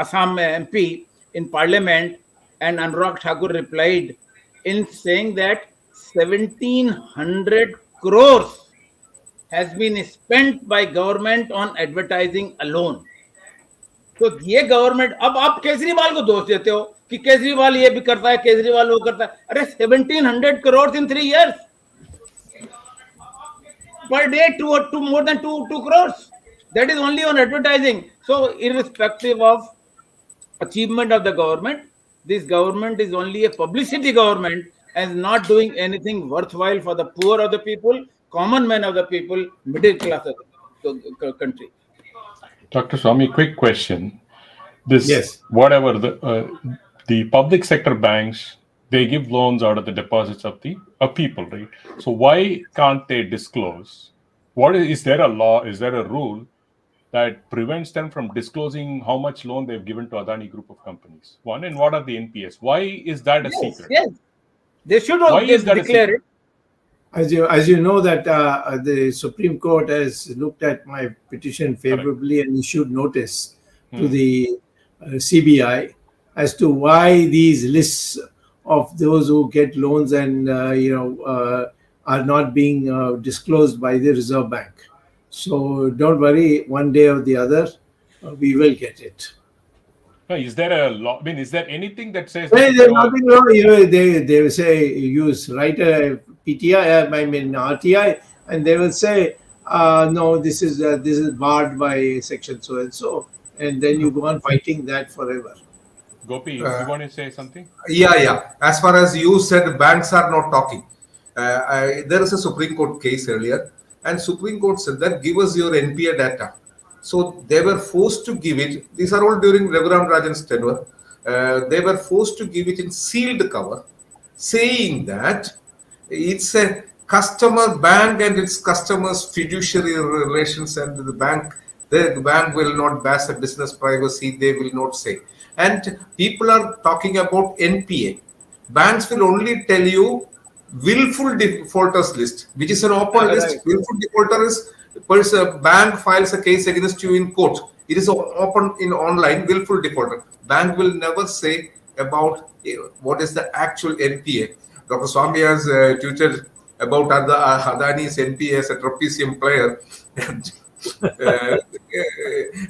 Assam MP in Parliament, and Anurag Thakur replied in saying that 1700 crores has been spent by government on advertising alone. तो ये government, अब आप केजरीवाल को दोष देते हो कि केजरीवाल ये भी करता है, केजरीवाल वो करता है. अरे 1700 crores in 3 years per day to more than 2 crores. That is only on advertising. So irrespective of achievement of the government, this government is only a publicity government and not doing anything worthwhile for the poor of the people, common men of the people, middle class of the country. Dr. Swamy, quick question. This, Yes. whatever the public sector banks, they give loans out of the deposits of the people, right? So why can't they disclose? Is there a law? Is there a rule that prevents them from disclosing how much loan they've given to Adani Group of companies? One, and what are the NPS? Why is that a secret? Yes, they should Why is that a declare it. As you know that the Supreme Court has looked at my petition favorably and issued notice to the CBI as to why these lists of those who get loans and are not being disclosed by the Reserve Bank. So don't worry, one day or the other we will get it. No, is there a law? I mean, is there anything that says There's nothing wrong. They will say write a PTI, RTI, and they will say no, this is barred by section so and so, and then you go on fighting that forever. Gopi, you want to say something? Yeah. As far as you said, banks are not talking. There is a Supreme Court case earlier, and Supreme Court said that give us your NPA data. So they were forced to give it. These are all during Raghuram Rajan's tenure. They were forced to give it in sealed cover, saying that it's a customer bank and its customers' fiduciary relations, and the bank will not bash a business privacy. They will not say. And people are talking about NPA. Banks will only tell you willful defaulters list, which is an open list. Willful defaulter is a bank files a case against you in court. It is open in online. Willful defaulter. Bank will never say about what is the actual NPA. Dr. Swamy has tweeted about Adani's NPA as a trapezium player.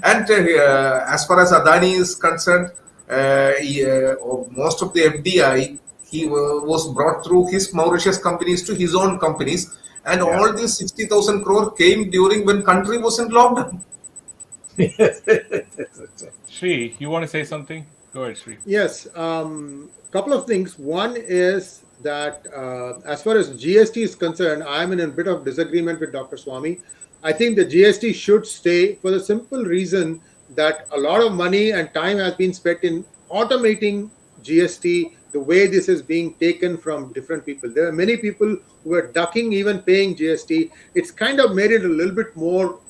And as far as Adani is concerned, most of the FDI he was brought through his Mauritius companies to his own companies, and all these 60,000 crore came during when country was in lockdown. Sree, you want to say something? Go ahead, Sree. Yes, couple of things. One is that as far as GST is concerned, I'm in a bit of disagreement with Dr. Swamy. I think the GST should stay for the simple reason that a lot of money and time has been spent in automating GST, the way this is being taken from different people. There are many people who are ducking even paying GST. It's kind of made it a little bit more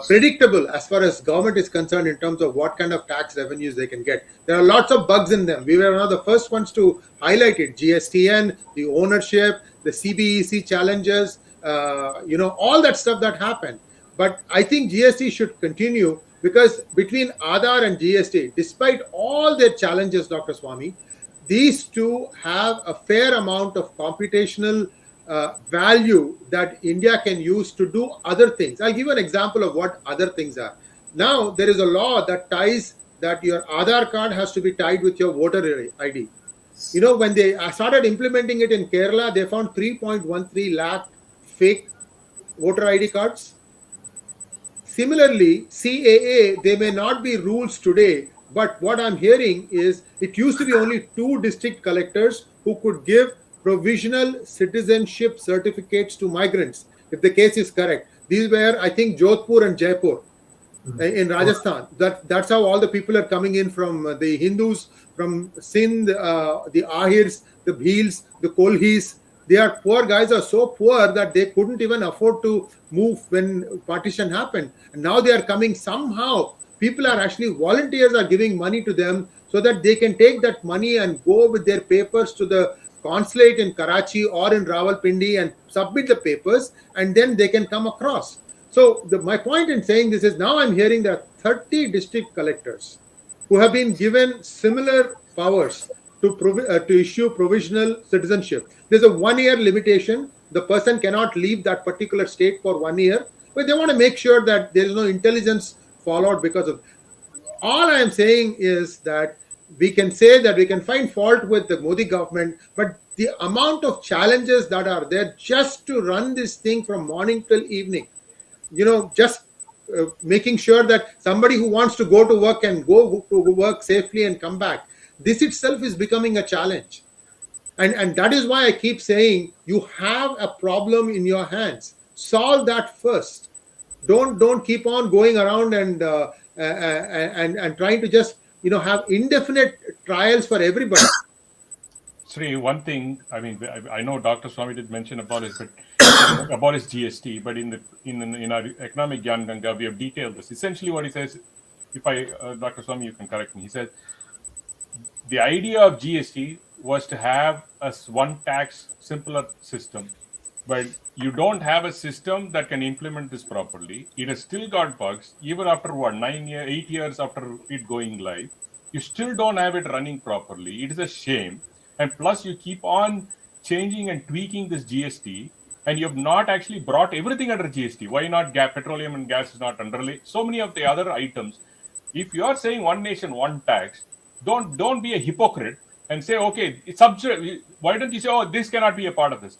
predictable as far as government is concerned in terms of what kind of tax revenues they can get. There are lots of bugs in them. We were one of the first ones to highlight it. GSTN, the ownership, the CBEC challenges, all that stuff that happened. But I think GST should continue because between Aadhaar and GST, despite all their challenges, Dr. Swamy, these two have a fair amount of computational value that India can use to do other things. I'll give you an example of what other things are. Now, there is a law that ties that your Aadhaar card has to be tied with your voter ID. When they started implementing it in Kerala, they found 3.13 lakh fake voter ID cards. Similarly, CAA, there may not be rules today, but what I'm hearing is it used to be only 2 district collectors who could give provisional citizenship certificates to migrants, if the case is correct. These were, I think, Jodhpur and Jaipur in Rajasthan. That's how all the people are coming in from the Hindus, from Sindh, the Ahirs, the Bhils, the Kolhis. Their poor guys are so poor that they couldn't even afford to move when partition happened. And now they are coming somehow. People are actually, volunteers are giving money to them so that they can take that money and go with their papers to the consulate in Karachi or in Rawalpindi and submit the papers, and then they can come across. So my point in saying this is now I'm hearing there are 30 district collectors who have been given similar powers to issue provisional citizenship. There's a 1-year limitation. The person cannot leave that particular state for 1 year, but they want to make sure that there is no intelligence fallout because of. All I am saying is that we can say that we can find fault with the Modi government, but the amount of challenges that are there just to run this thing from morning till evening, just making sure that somebody who wants to go to work can go to work safely and come back. This itself is becoming a challenge. And that is why I keep saying you have a problem in your hands. Solve that first. Don't keep on going around and trying to just have indefinite trials for everybody. Sree, one thing, I mean, I know Dr. Swamy did mention about his GST, but in our economic Gyan Ganga, we have detailed this. Essentially, what he says, Dr. Swamy, you can correct me. He says the idea of GST was to have a one tax, simpler system, but you don't have a system that can implement this properly. It has still got bugs, even after 8 years after it going live. You still don't have it running properly. It is a shame. And plus, you keep on changing and tweaking this GST, and you have not actually brought everything under GST. Why not petroleum and gas is not underlay? So many of the other items. If you are saying one nation, one tax, don't be a hypocrite and say, okay, it's why don't you say, oh, this cannot be a part of this?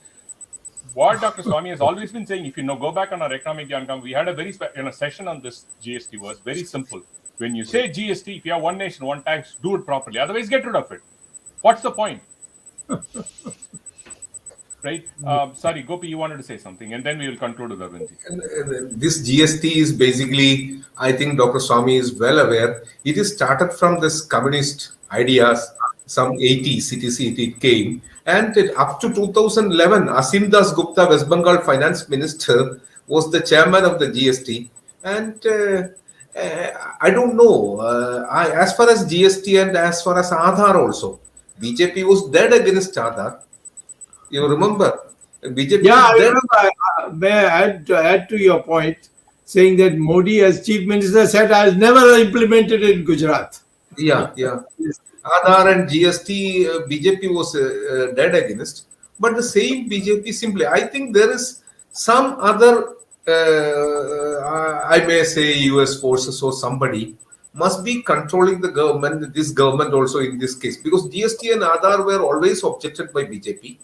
What Dr. Swamy has always been saying, if you go back on our economic Gyan, we had a very session on this GST was very simple. When you say GST, if you have one nation, one tax, do it properly. Otherwise, get rid of it. What's the point? Right? Sorry, Gopi, you wanted to say something, and then we will conclude with Arvindji. This GST is basically, I think Dr. Swamy is well aware, it is started from this communist ideas, some 80s it came, and up to 2011, Asim Das Gupta, West Bengal finance minister, was the chairman of the GST, and I don't know, as far as GST and as far as Aadhaar also, BJP was dead against Aadhaar. You remember? BJP. Yeah, I remember. May I add to your point, saying that Modi, as chief minister, said, "I will never implement it in Gujarat." Yeah. Aadhaar and GST, BJP was dead against. But the same BJP simply, I think there is some other, I may say US forces or somebody must be controlling the government, this government also in this case. Because GST and Aadhaar were always objected by BJP.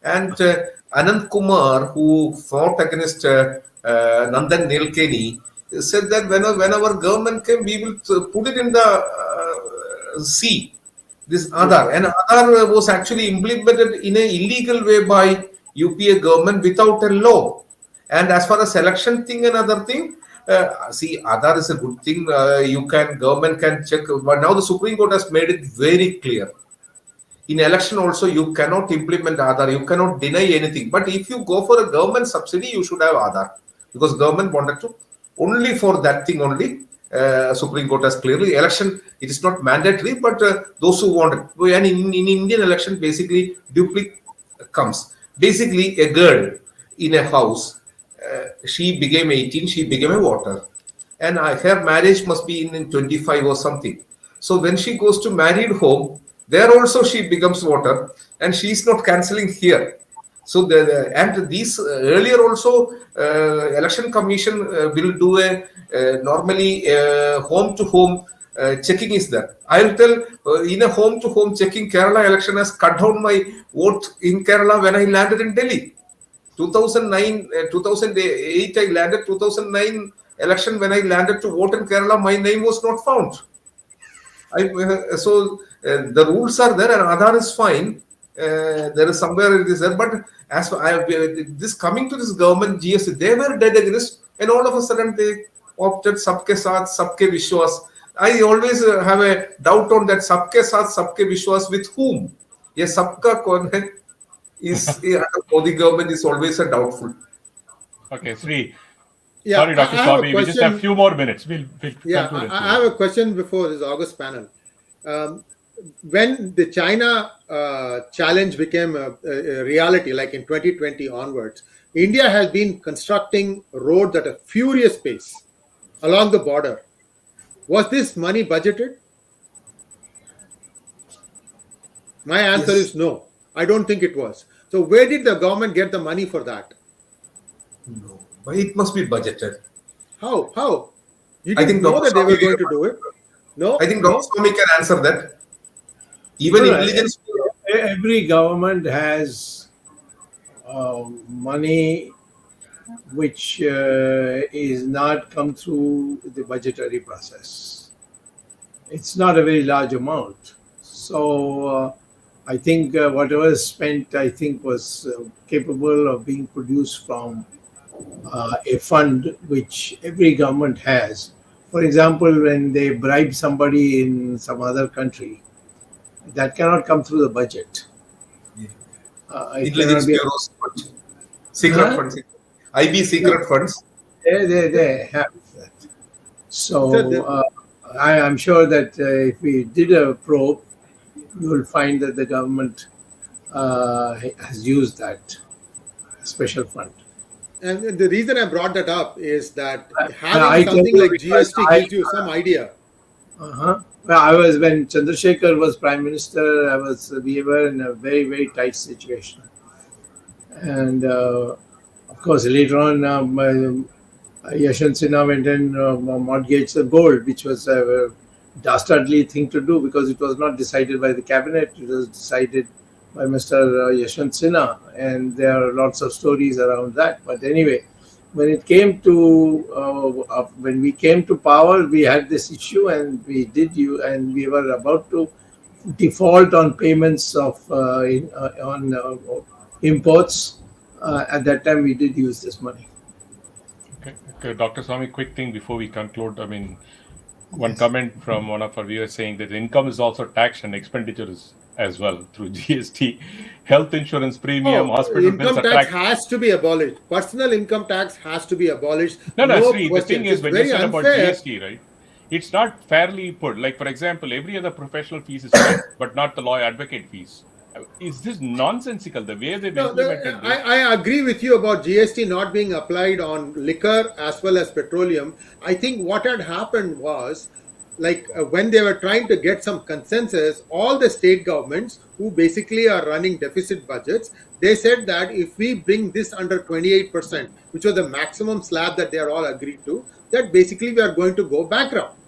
And Anand Kumar, who fought against Nandan Nilekani, said that when our government came, we will put it in the sea, this Aadhaar. And Aadhaar was actually implemented in an illegal way by UPA government without a law. And as far as election thing and other thing, see, Aadhaar is a good thing. Government can check. But now the Supreme Court has made it very clear. In election also, you cannot implement Aadhaar. You cannot deny anything. But if you go for a government subsidy, you should have Aadhaar. Because government wanted to. Only for that thing only, Supreme Court has clearly. Election, it is not mandatory, but those who want it. And in Indian election, basically, duplicate comes. Basically, a girl in a house, she became 18, she became a voter. And her marriage must be in 25 or something. So when she goes to married home, there also she becomes voter, and she is not cancelling here. So and these earlier also election commission will do a normally home to home checking is there. I will tell in a home to home checking, Kerala election has cut down my vote in Kerala when I landed in Delhi. 2009, 2008 I landed. 2009 election when I landed to vote in Kerala, my name was not found. So the rules are there, and Aadhaar is fine. There is somewhere it is there, but as for this coming to this government GST, they were dead against, and all of a sudden they opted Sabke Saath, Sabke Vishwas. I always have a doubt on that Sabke Saath, Sabke Vishwas with whom? Yes, Sabka Kaun hai is Modi government is always a doubtful. Okay, Sree. Yeah, sorry, Dr. Swamy, we just have a few more minutes. We'll I have a question before this August panel. when the China challenge became a reality, like in 2020 onwards, India has been constructing roads at a furious pace along the border. Was this money budgeted? My answer Yes. is no. I don't think it was. So where did the government get the money for that? No, but it must be budgeted. How? How? You I didn't think know Dr. that they were Swamy- going to do it? No? I think No? Dr. Swamy can answer that. Even No, intelligence. every government has money which is not come through the budgetary process. It's not a very large amount. So I think whatever is spent, I think was capable of being produced from a fund which every government has. For example, when they bribe somebody in some other country, that cannot come through the budget. Yeah. It Intelligence cannot be. bureaus, secret Huh? funds, IB secret funds. They have that. So So I am sure that if we did a probe, you will find that the government has used that special fund. And the reason I brought that up is that I having tell something you like because GST gives you some idea. Uh-huh. Well, I was when Chandrasekhar was prime minister. We were in a very very tight situation, and of course later on, Yashwant Sinha went and mortgaged the gold, which was a dastardly thing to do because it was not decided by the cabinet. It was decided by Mr. Yashwant Sinha, and there are lots of stories around that. But anyway, when it came to when we came to power, we had this issue, and we were about to default on payments of imports. At that time, we did use this money. Okay, Dr. Swamy, quick thing before we conclude. I mean, one comment from one of our viewers saying that income is also taxed and expenditure is as well through GST. Health insurance premium, hospital bills Income are tax taxed. has to be abolished. Personal income tax has to be abolished. No, Sree, the question. thing is, It's when you very said about unfair. GST, right, it's not fairly put. Like, for example, every other professional fees is taxed, but not the lawyer advocate fees. Is this nonsensical, the way they've implemented this? I agree with you about GST not being applied on liquor as well as petroleum. I think what had happened was, like when they were trying to get some consensus, all the state governments who basically are running deficit budgets, they said that if we bring this under 28%, which was the maximum slab that they are all agreed to, that basically we are going to go bankrupt.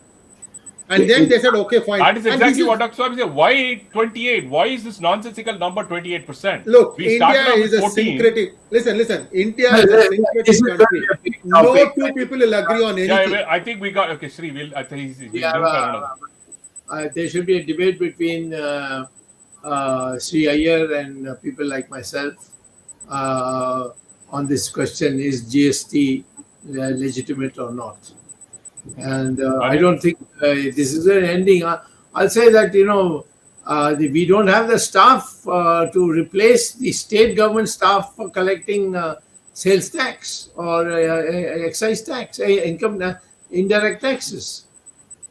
And then they said, okay, fine. That is And exactly this what Dr. Swamy said. Why 28? Why is this nonsensical number 28%? Look, We started India off is with a 14. syncretic. Listen. India No, is a this syncretic is country. going to be a big No topic. two people will agree on anything. Yeah, I think we got, okay, Sree, I think he's Yeah, there should be a debate between Sree Iyer and people like myself on this question: is GST legitimate or not? And I don't think this is an ending. I'll say that we don't have the staff to replace the state government staff for collecting sales tax or excise tax, income indirect taxes.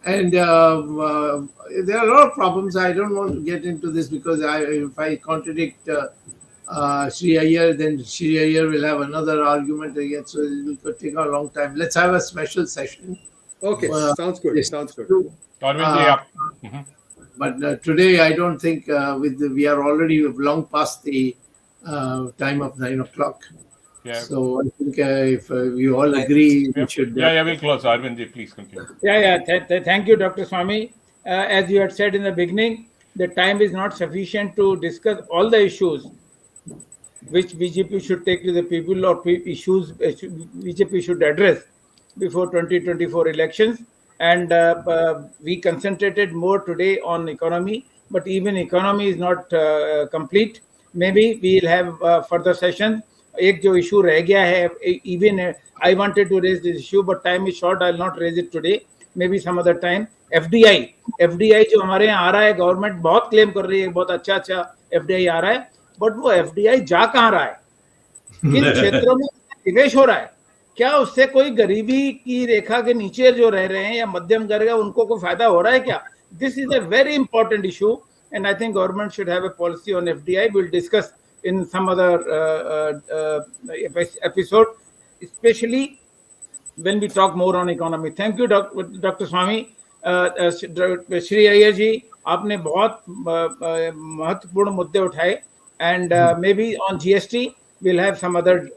And there are a lot of problems. I don't want to get into this because if I contradict Sree Iyer, then Sree Iyer will have another argument again. So it will take a long time. Let's have a special session. Okay, sounds good. Sounds good. But today, I don't think we are already long past the time of 9 o'clock. Yeah. So I think if you all agree, we should. We'll close. Arvindji, please continue. Thank you, Dr. Swamy. As you had said in the beginning, the time is not sufficient to discuss all the issues which BJP should take to the people or issues BJP should address before 2024 elections. And we concentrated more today on economy, but even economy is not complete. Maybe we'll have further sessions. एक जो issue रह गया है, even I wanted to raise this issue, but time is short. I'll not raise it today. Maybe some other time. FDI जो हमारे यहाँ आ रहा है, गवर्नमेंट बहुत क्लेम कर रही है, बहुत अच्छा FDI आ रहा है, बट वो FDI जा कहाँ रहा है, किन क्षेत्रों में निवेश हो रहा है, क्या उससे कोई गरीबी की रेखा के नीचे जो रह रहे हैं या मध्यम वर्ग है उनको कोई फायदा हो रहा है क्या? This is a very important issue and I think government should have a policy on FDI. We'll discuss in some other episode, especially when we talk more on economy. Thank you, Dr. Swamy. Sree Iyer ji, आपने बहुत महत्वपूर्ण मुद्दे उठाए, and maybe on GST we'll have some other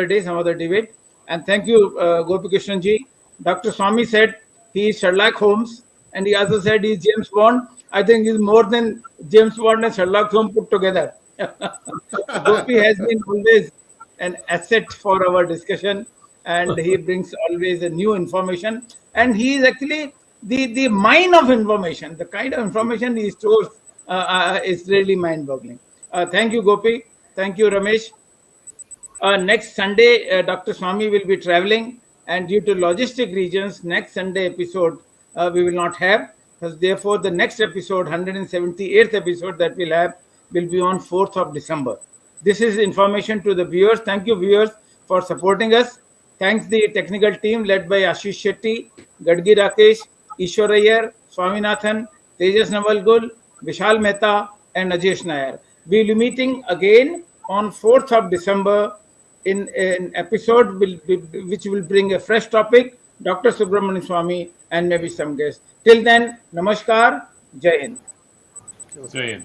day, some other debate. And thank you, Gopikrishnan ji. Dr. Swamy said he is Sherlock Holmes, and he also said he is James Bond. I think he's more than James Bond and Sherlock Holmes put together. Gopi has been always an asset for our discussion, and he brings always a new information, and he is actually the mine of information. The kind of information he stores is really mind-boggling. Thank you, Gopi. Thank you, Ramesh. Next Sunday, Dr. Swamy will be traveling, and due to logistic reasons, next Sunday episode we will not have. Therefore, the next episode, 178th episode that we'll have, will be on 4th of December. This is information to the viewers. Thank you, viewers, for supporting us. Thanks the technical team led by Ashish Shetty, Gadgi Rakesh, Ishwar Iyer, Swaminathan, Tejas Navalgul, Vishal Mehta, and Ajesh Nair. We will be meeting again on 4th of December in an episode which will bring a fresh topic, Dr. Subramanian Swamy, and maybe some guests. Till then, Namaskar, Jai Hind. Jai Hind.